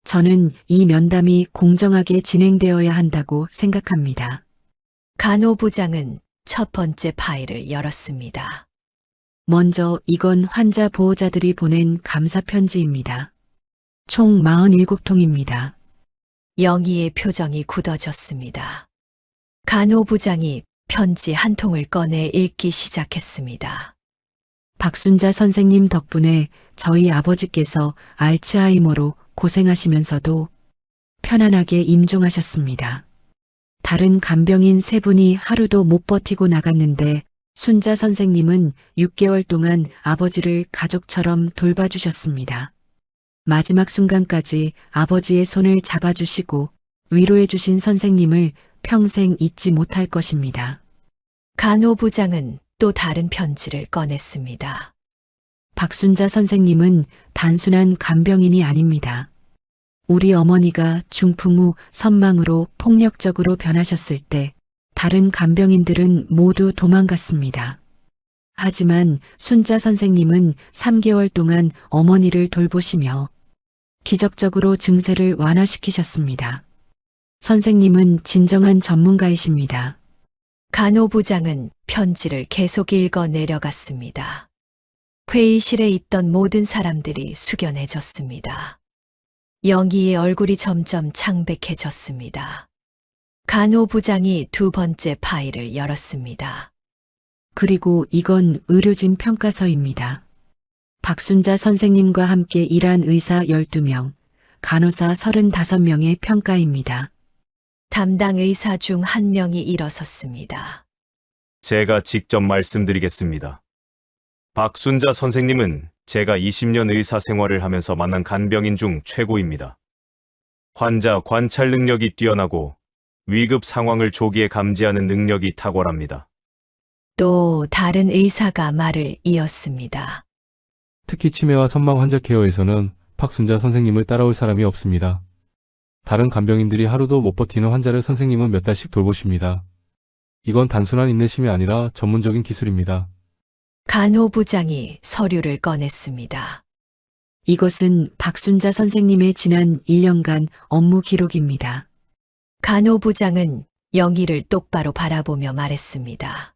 H: 저는 이 면담이 공정하게 진행되어야 한다고 생각합니다.
B: 간호부장은 첫 번째 파일을 열었습니다.
H: 먼저 이건 환자 보호자들이 보낸 감사 편지입니다. 총 47통입니다.
B: 영희의 표정이 굳어졌습니다. 간호부장이 편지 한 통을 꺼내 읽기 시작했습니다.
H: 박순자 선생님 덕분에 저희 아버지께서 알츠하이머로 고생하시면서도 편안하게 임종하셨습니다. 다른 간병인 3분이 하루도 못 버티고 나갔는데 순자 선생님은 6개월 동안 아버지를 가족처럼 돌봐주셨습니다. 마지막 순간까지 아버지의 손을 잡아주시고 위로해주신 선생님을 평생 잊지 못할 것입니다.
B: 간호부장은 또 다른 편지를 꺼냈습니다.
H: 박순자 선생님은 단순한 간병인이 아닙니다. 우리 어머니가 중풍 후 선망으로 폭력적으로 변하셨을 때 다른 간병인들은 모두 도망갔습니다. 하지만 순자 선생님은 3개월 동안 어머니를 돌보시며 기적적으로 증세를 완화시키셨습니다. 선생님은 진정한 전문가이십니다.
B: 간호부장은 편지를 계속 읽어 내려갔습니다. 회의실에 있던 모든 사람들이 숙연해졌습니다. 영희의 얼굴이 점점 창백해졌습니다. 간호부장이 두 번째 파일을 열었습니다.
H: 그리고 이건 의료진 평가서입니다. 박순자 선생님과 함께 일한 의사 12명, 간호사 35명의 평가입니다.
B: 담당 의사 중 한 명이 일어섰습니다.
K: 제가 직접 말씀드리겠습니다. 박순자 선생님은 제가 20년 의사 생활을 하면서 만난 간병인 중 최고입니다. 환자 관찰 능력이 뛰어나고 위급 상황을 조기에 감지하는 능력이 탁월합니다.
B: 또 다른 의사가 말을 이었습니다.
O: 특히 치매와 선망 환자 케어에서는 박순자 선생님을 따라올 사람이 없습니다. 다른 간병인들이 하루도 못 버티는 환자를 선생님은 몇 달씩 돌보십니다. 이건 단순한 인내심이 아니라 전문적인 기술입니다.
B: 간호부장이 서류를 꺼냈습니다.
H: 이것은 박순자 선생님의 지난 1년간 업무 기록입니다.
B: 간호부장은 영희를 똑바로 바라보며 말했습니다.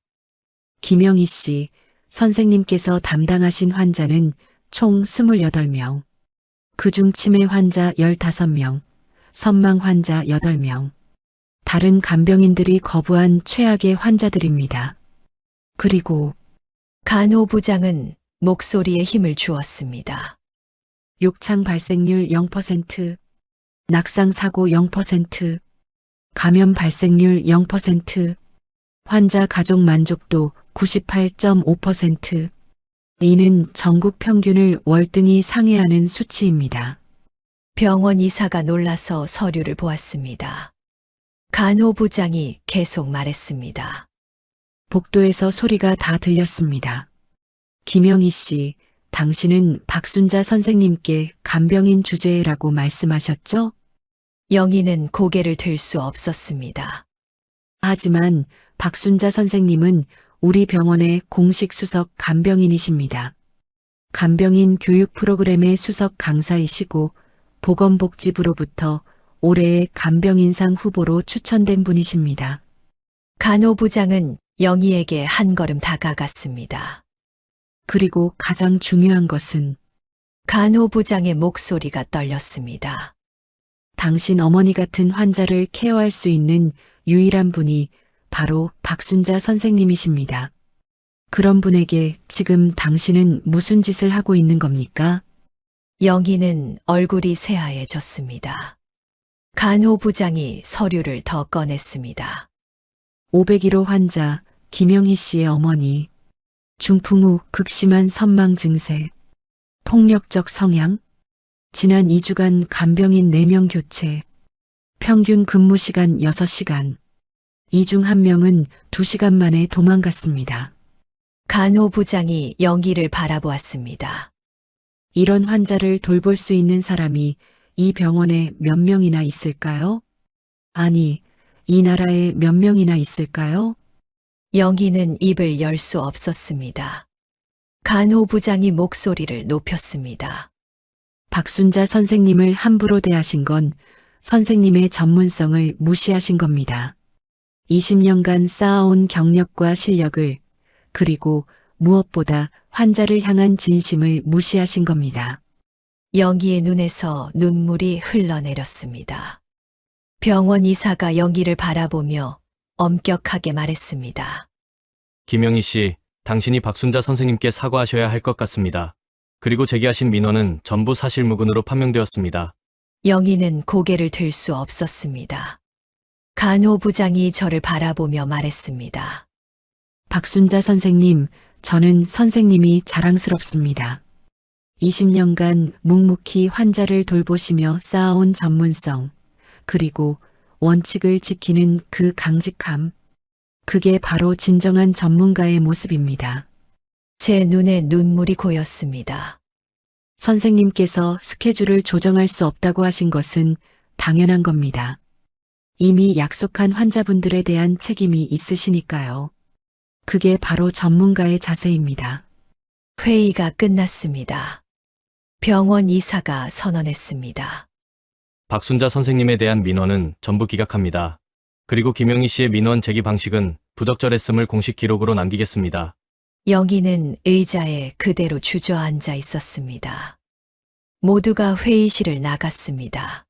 H: 김영희 씨, 선생님께서 담당하신 환자는 총 28명. 그중 치매 환자 15명, 선망 환자 8명. 다른 간병인들이 거부한 최악의 환자들입니다. 그리고
B: 간호부장은 목소리에 힘을 주었습니다.
H: 욕창 발생률 0%, 낙상 사고 0%, 감염 발생률 0%, 환자 가족 만족도 98.5%. 이는 전국 평균을 월등히 상회하는 수치입니다.
B: 병원 의사가 놀라서 서류를 보았습니다. 간호부장이 계속 말했습니다.
H: 복도에서 소리가 다 들렸습니다. 김영희 씨, 당신은 박순자 선생님께 간병인 주제라고 말씀하셨죠?
B: 영희는 고개를 들 수 없었습니다.
H: 하지만 박순자 선생님은 우리 병원의 공식 수석 간병인이십니다. 간병인 교육 프로그램의 수석 강사이시고 보건복지부로부터 올해의 간병인상 후보로 추천된 분이십니다.
B: 간호부장은 영희에게 한 걸음 다가갔습니다.
H: 그리고 가장 중요한 것은
B: 간호부장의 목소리가 떨렸습니다.
H: 당신 어머니 같은 환자를 케어할 수 있는 유일한 분이 바로 박순자 선생님이십니다. 그런 분에게 지금 당신은 무슨 짓을 하고 있는 겁니까?
B: 영희는 얼굴이 새하얘졌습니다. 간호부장이 서류를 더 꺼냈습니다.
H: 501호 환자 김영희 씨의 어머니, 중풍 후 극심한 선망 증세, 폭력적 성향, 지난 2주간 간병인 4명 교체, 평균 근무 시간 6시간, 이 중 1명은 2시간 만에 도망갔습니다.
B: 간호부장이 영희를 바라보았습니다.
H: 이런 환자를 돌볼 수 있는 사람이 이 병원에 몇 명이나 있을까요? 아니, 이 나라에 몇 명이나 있을까요?
B: 영희는 입을 열 수 없었습니다. 간호부장이 목소리를 높였습니다.
H: 박순자 선생님을 함부로 대하신 건 선생님의 전문성을 무시하신 겁니다. 20년간 쌓아온 경력과 실력을, 그리고 무엇보다 환자를 향한 진심을 무시하신 겁니다.
B: 영희의 눈에서 눈물이 흘러내렸습니다. 병원 의사가 영희를 바라보며 엄격하게 말했습니다.
M: 김영희 씨, 당신이 박순자 선생님께 사과하셔야 할 것 같습니다. 그리고 제기하신 민원은 전부 사실무근으로 판명되었습니다.
B: 영희는 고개를 들 수 없었습니다. 간호부장이 저를 바라보며 말했습니다.
H: 박순자 선생님, 저는 선생님이 자랑스럽습니다. 20년간 묵묵히 환자를 돌보시며 쌓아온 전문성, 그리고 원칙을 지키는 그 강직함. 그게 바로 진정한 전문가의 모습입니다.
B: 제 눈에 눈물이 고였습니다.
H: 선생님께서 스케줄을 조정할 수 없다고 하신 것은 당연한 겁니다. 이미 약속한 환자분들에 대한 책임이 있으시니까요. 그게 바로 전문가의 자세입니다.
B: 회의가 끝났습니다. 병원 이사가 선언했습니다.
M: 박순자 선생님에 대한 민원은 전부 기각합니다. 그리고 김영희 씨의 민원 제기 방식은 부적절했음을 공식 기록으로 남기겠습니다.
B: 영희는 의자에 그대로 주저앉아 있었습니다. 모두가 회의실을 나갔습니다.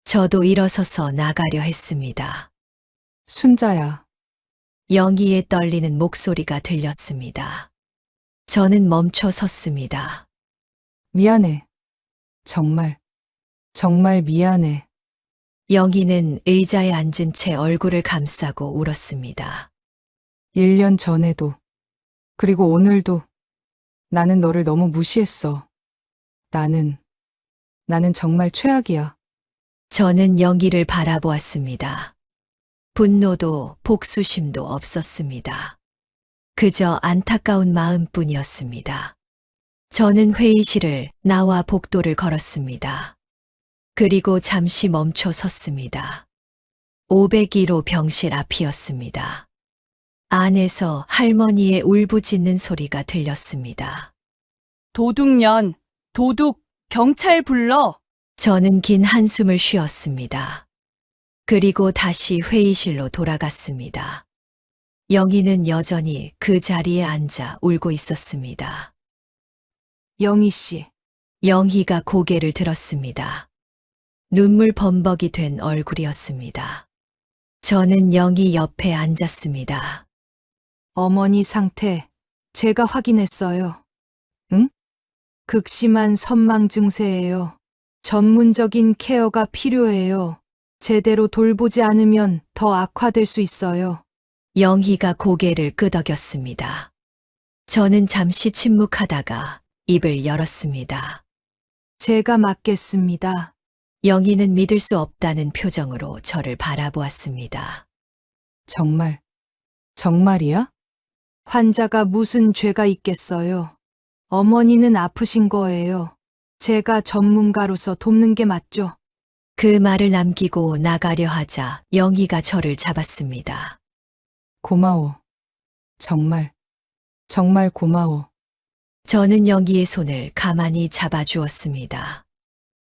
B: 저도 일어서서 나가려 했습니다.
C: 순자야,
B: 영희의 떨리는 목소리가 들렸습니다. 저는 멈춰 섰습니다.
C: 미안해. 정말, 정말 미안해.
B: 영희는 의자에 앉은 채 얼굴을 감싸고 울었습니다.
C: 1년 전에도, 그리고 오늘도 나는 너를 너무 무시했어. 나는 정말 최악이야.
B: 저는 영희를 바라보았습니다. 분노도 복수심도 없었습니다. 그저 안타까운 마음뿐이었습니다. 저는 회의실을 나와 복도를 걸었습니다. 그리고 잠시 멈춰 섰습니다. 501호 병실 앞이었습니다. 안에서 할머니의 울부짖는 소리가 들렸습니다.
A: 도둑년, 도둑, 경찰 불러.
B: 저는 긴 한숨을 쉬었습니다. 그리고 다시 회의실로 돌아갔습니다. 영희는 여전히 그 자리에 앉아 울고 있었습니다.
C: 영희 씨,
B: 영희가 고개를 들었습니다. 눈물 범벅이 된 얼굴이었습니다. 저는 영희 옆에 앉았습니다.
C: 어머니 상태 제가 확인했어요. 응? 극심한 선망 증세예요. 전문적인 케어가 필요해요. 제대로 돌보지 않으면 더 악화될 수 있어요.
B: 영희가 고개를 끄덕였습니다. 저는 잠시 침묵하다가 입을 열었습니다.
C: 제가 맡겠습니다.
B: 영희는 믿을 수 없다는 표정으로 저를 바라보았습니다.
C: 정말, 정말이야? 환자가 무슨 죄가 있겠어요? 어머니는 아프신 거예요. 제가 전문가로서 돕는 게 맞죠?
B: 그 말을 남기고 나가려 하자 영희가 저를 잡았습니다.
C: 고마워. 정말, 정말 고마워.
B: 저는 영희의 손을 가만히 잡아주었습니다.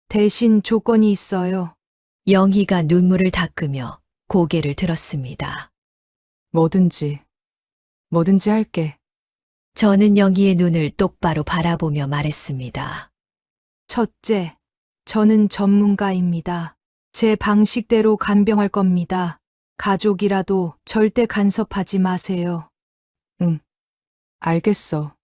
C: 대신 조건이 있어요.
B: 영희가 눈물을 닦으며 고개를 들었습니다.
C: 뭐든지 할게.
B: 저는 영희의 눈을 똑바로 바라보며 말했습니다.
C: 첫째, 저는 전문가입니다. 제 방식대로 간병할 겁니다. 가족이라도 절대 간섭하지 마세요. 응, 알겠어.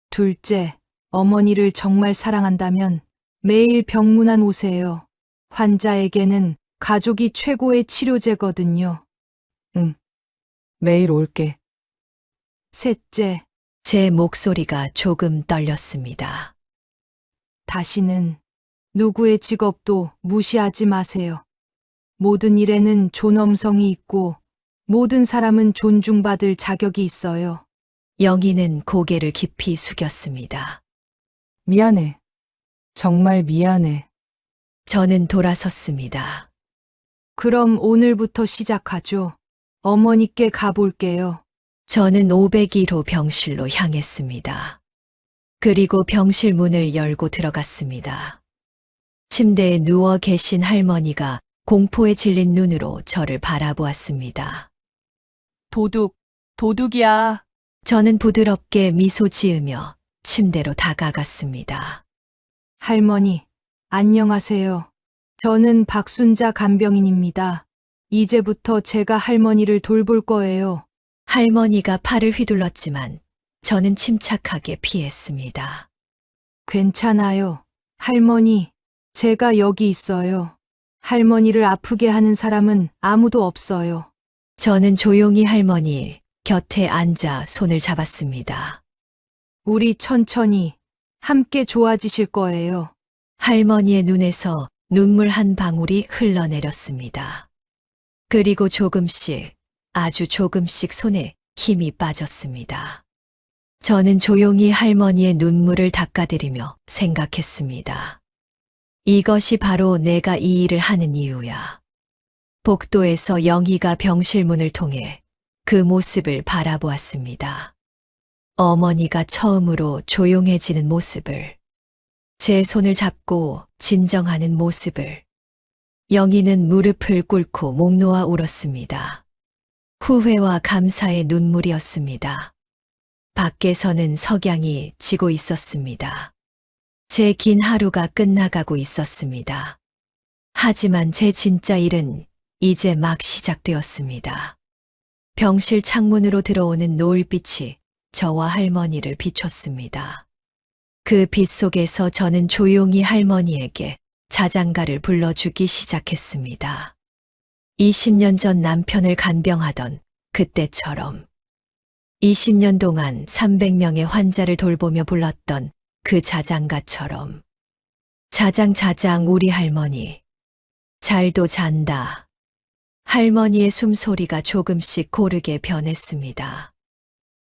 C: 둘째, 어머니를 정말 사랑한다면 매일 병문안 오세요. 환자에게는 가족이 최고의 치료제거든요. 응, 매일 올게. 셋째,
B: 제 목소리가 조금 떨렸습니다.
C: 다시는 누구의 직업도 무시하지 마세요. 모든 일에는 존엄성이 있고 모든 사람은 존중받을 자격이 있어요.
B: 영희는 고개를 깊이 숙였습니다.
C: 미안해. 정말 미안해.
B: 저는 돌아섰습니다.
C: 그럼 오늘부터 시작하죠. 어머니께 가볼게요.
B: 저는 501호 병실로 향했습니다. 그리고 병실 문을 열고 들어갔습니다. 침대에 누워 계신 할머니가 공포에 질린 눈으로 저를 바라보았습니다.
A: 도둑이야.
B: 저는 부드럽게 미소 지으며 침대로 다가갔습니다.
C: 할머니, 안녕하세요. 저는 박순자 간병인입니다. 이제부터 제가 할머니를 돌볼 거예요.
B: 할머니가 팔을 휘둘렀지만 저는 침착하게 피했습니다.
C: 괜찮아요. 할머니, 제가 여기 있어요. 할머니를 아프게 하는 사람은 아무도 없어요.
B: 저는 조용히 할머니 곁에 앉아 손을 잡았습니다.
C: 우리 천천히 함께 좋아지실 거예요.
B: 할머니의 눈에서 눈물 한 방울이 흘러내렸습니다. 그리고 조금씩, 아주 조금씩 손에 힘이 빠졌습니다. 저는 조용히 할머니의 눈물을 닦아드리며 생각했습니다. 이것이 바로 내가 이 일을 하는 이유야. 복도에서 영희가 병실문을 통해 그 모습을 바라보았습니다. 어머니가 처음으로 조용해지는 모습을, 제 손을 잡고 진정하는 모습을. 영희는 무릎을 꿇고 목 놓아 울었습니다. 후회와 감사의 눈물이었습니다. 밖에서는 석양이 지고 있었습니다. 제 긴 하루가 끝나가고 있었습니다. 하지만 제 진짜 일은 이제 막 시작되었습니다. 병실 창문으로 들어오는 노을빛이 저와 할머니를 비췄습니다. 그 빛 속에서 저는 조용히 할머니에게 자장가를 불러주기 시작했습니다. 20년 전 남편을 간병하던 그때처럼 20년 동안 300명의 환자를 돌보며 불렀던 그 자장가처럼. 자장 우리 할머니 잘도 잔다. 할머니의 숨소리가 조금씩 고르게 변했습니다.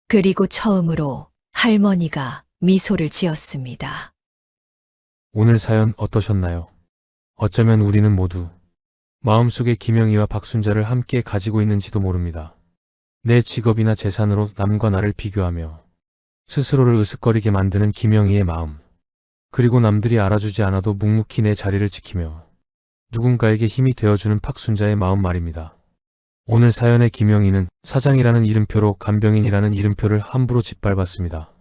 B: 그리고 처음으로 할머니가 미소를 지었습니다.
O: 오늘 사연 어떠셨나요? 어쩌면 우리는 모두 마음속에 김영희와 박순자를 함께 가지고 있는지도 모릅니다. 내 직업이나 재산으로 남과 나를 비교하며 스스로를 으쓱거리게 만드는 김영희의 마음. 그리고 남들이 알아주지 않아도 묵묵히 내 자리를 지키며 누군가에게 힘이 되어주는 박순자의 마음 말입니다. 오늘 사연의 김영희는 사장이라는 이름표로 간병인이라는 이름표를 함부로 짓밟았습니다.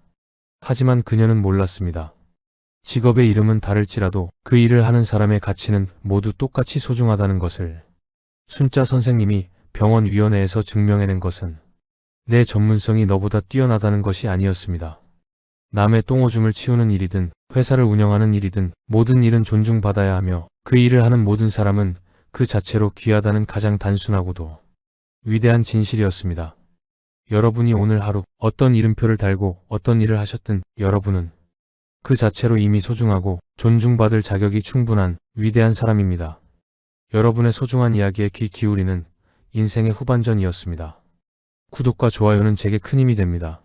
O: 하지만 그녀는 몰랐습니다. 직업의 이름은 다를지라도 그 일을 하는 사람의 가치는 모두 똑같이 소중하다는 것을. 순자 선생님이 병원위원회에서 증명해낸 것은 내 전문성이 너보다 뛰어나다는 것이 아니었습니다. 남의 똥오줌을 치우는 일이든 회사를 운영하는 일이든 모든 일은 존중받아야 하며 그 일을 하는 모든 사람은 그 자체로 귀하다는 가장 단순하고도 위대한 진실이었습니다. 여러분이 오늘 하루 어떤 이름표를 달고 어떤 일을 하셨든 여러분은 그 자체로 이미 소중하고 존중받을 자격이 충분한 위대한 사람입니다. 여러분의 소중한 이야기에 귀 기울이는 인생의 후반전이었습니다. 구독과 좋아요는 제게 큰 힘이 됩니다.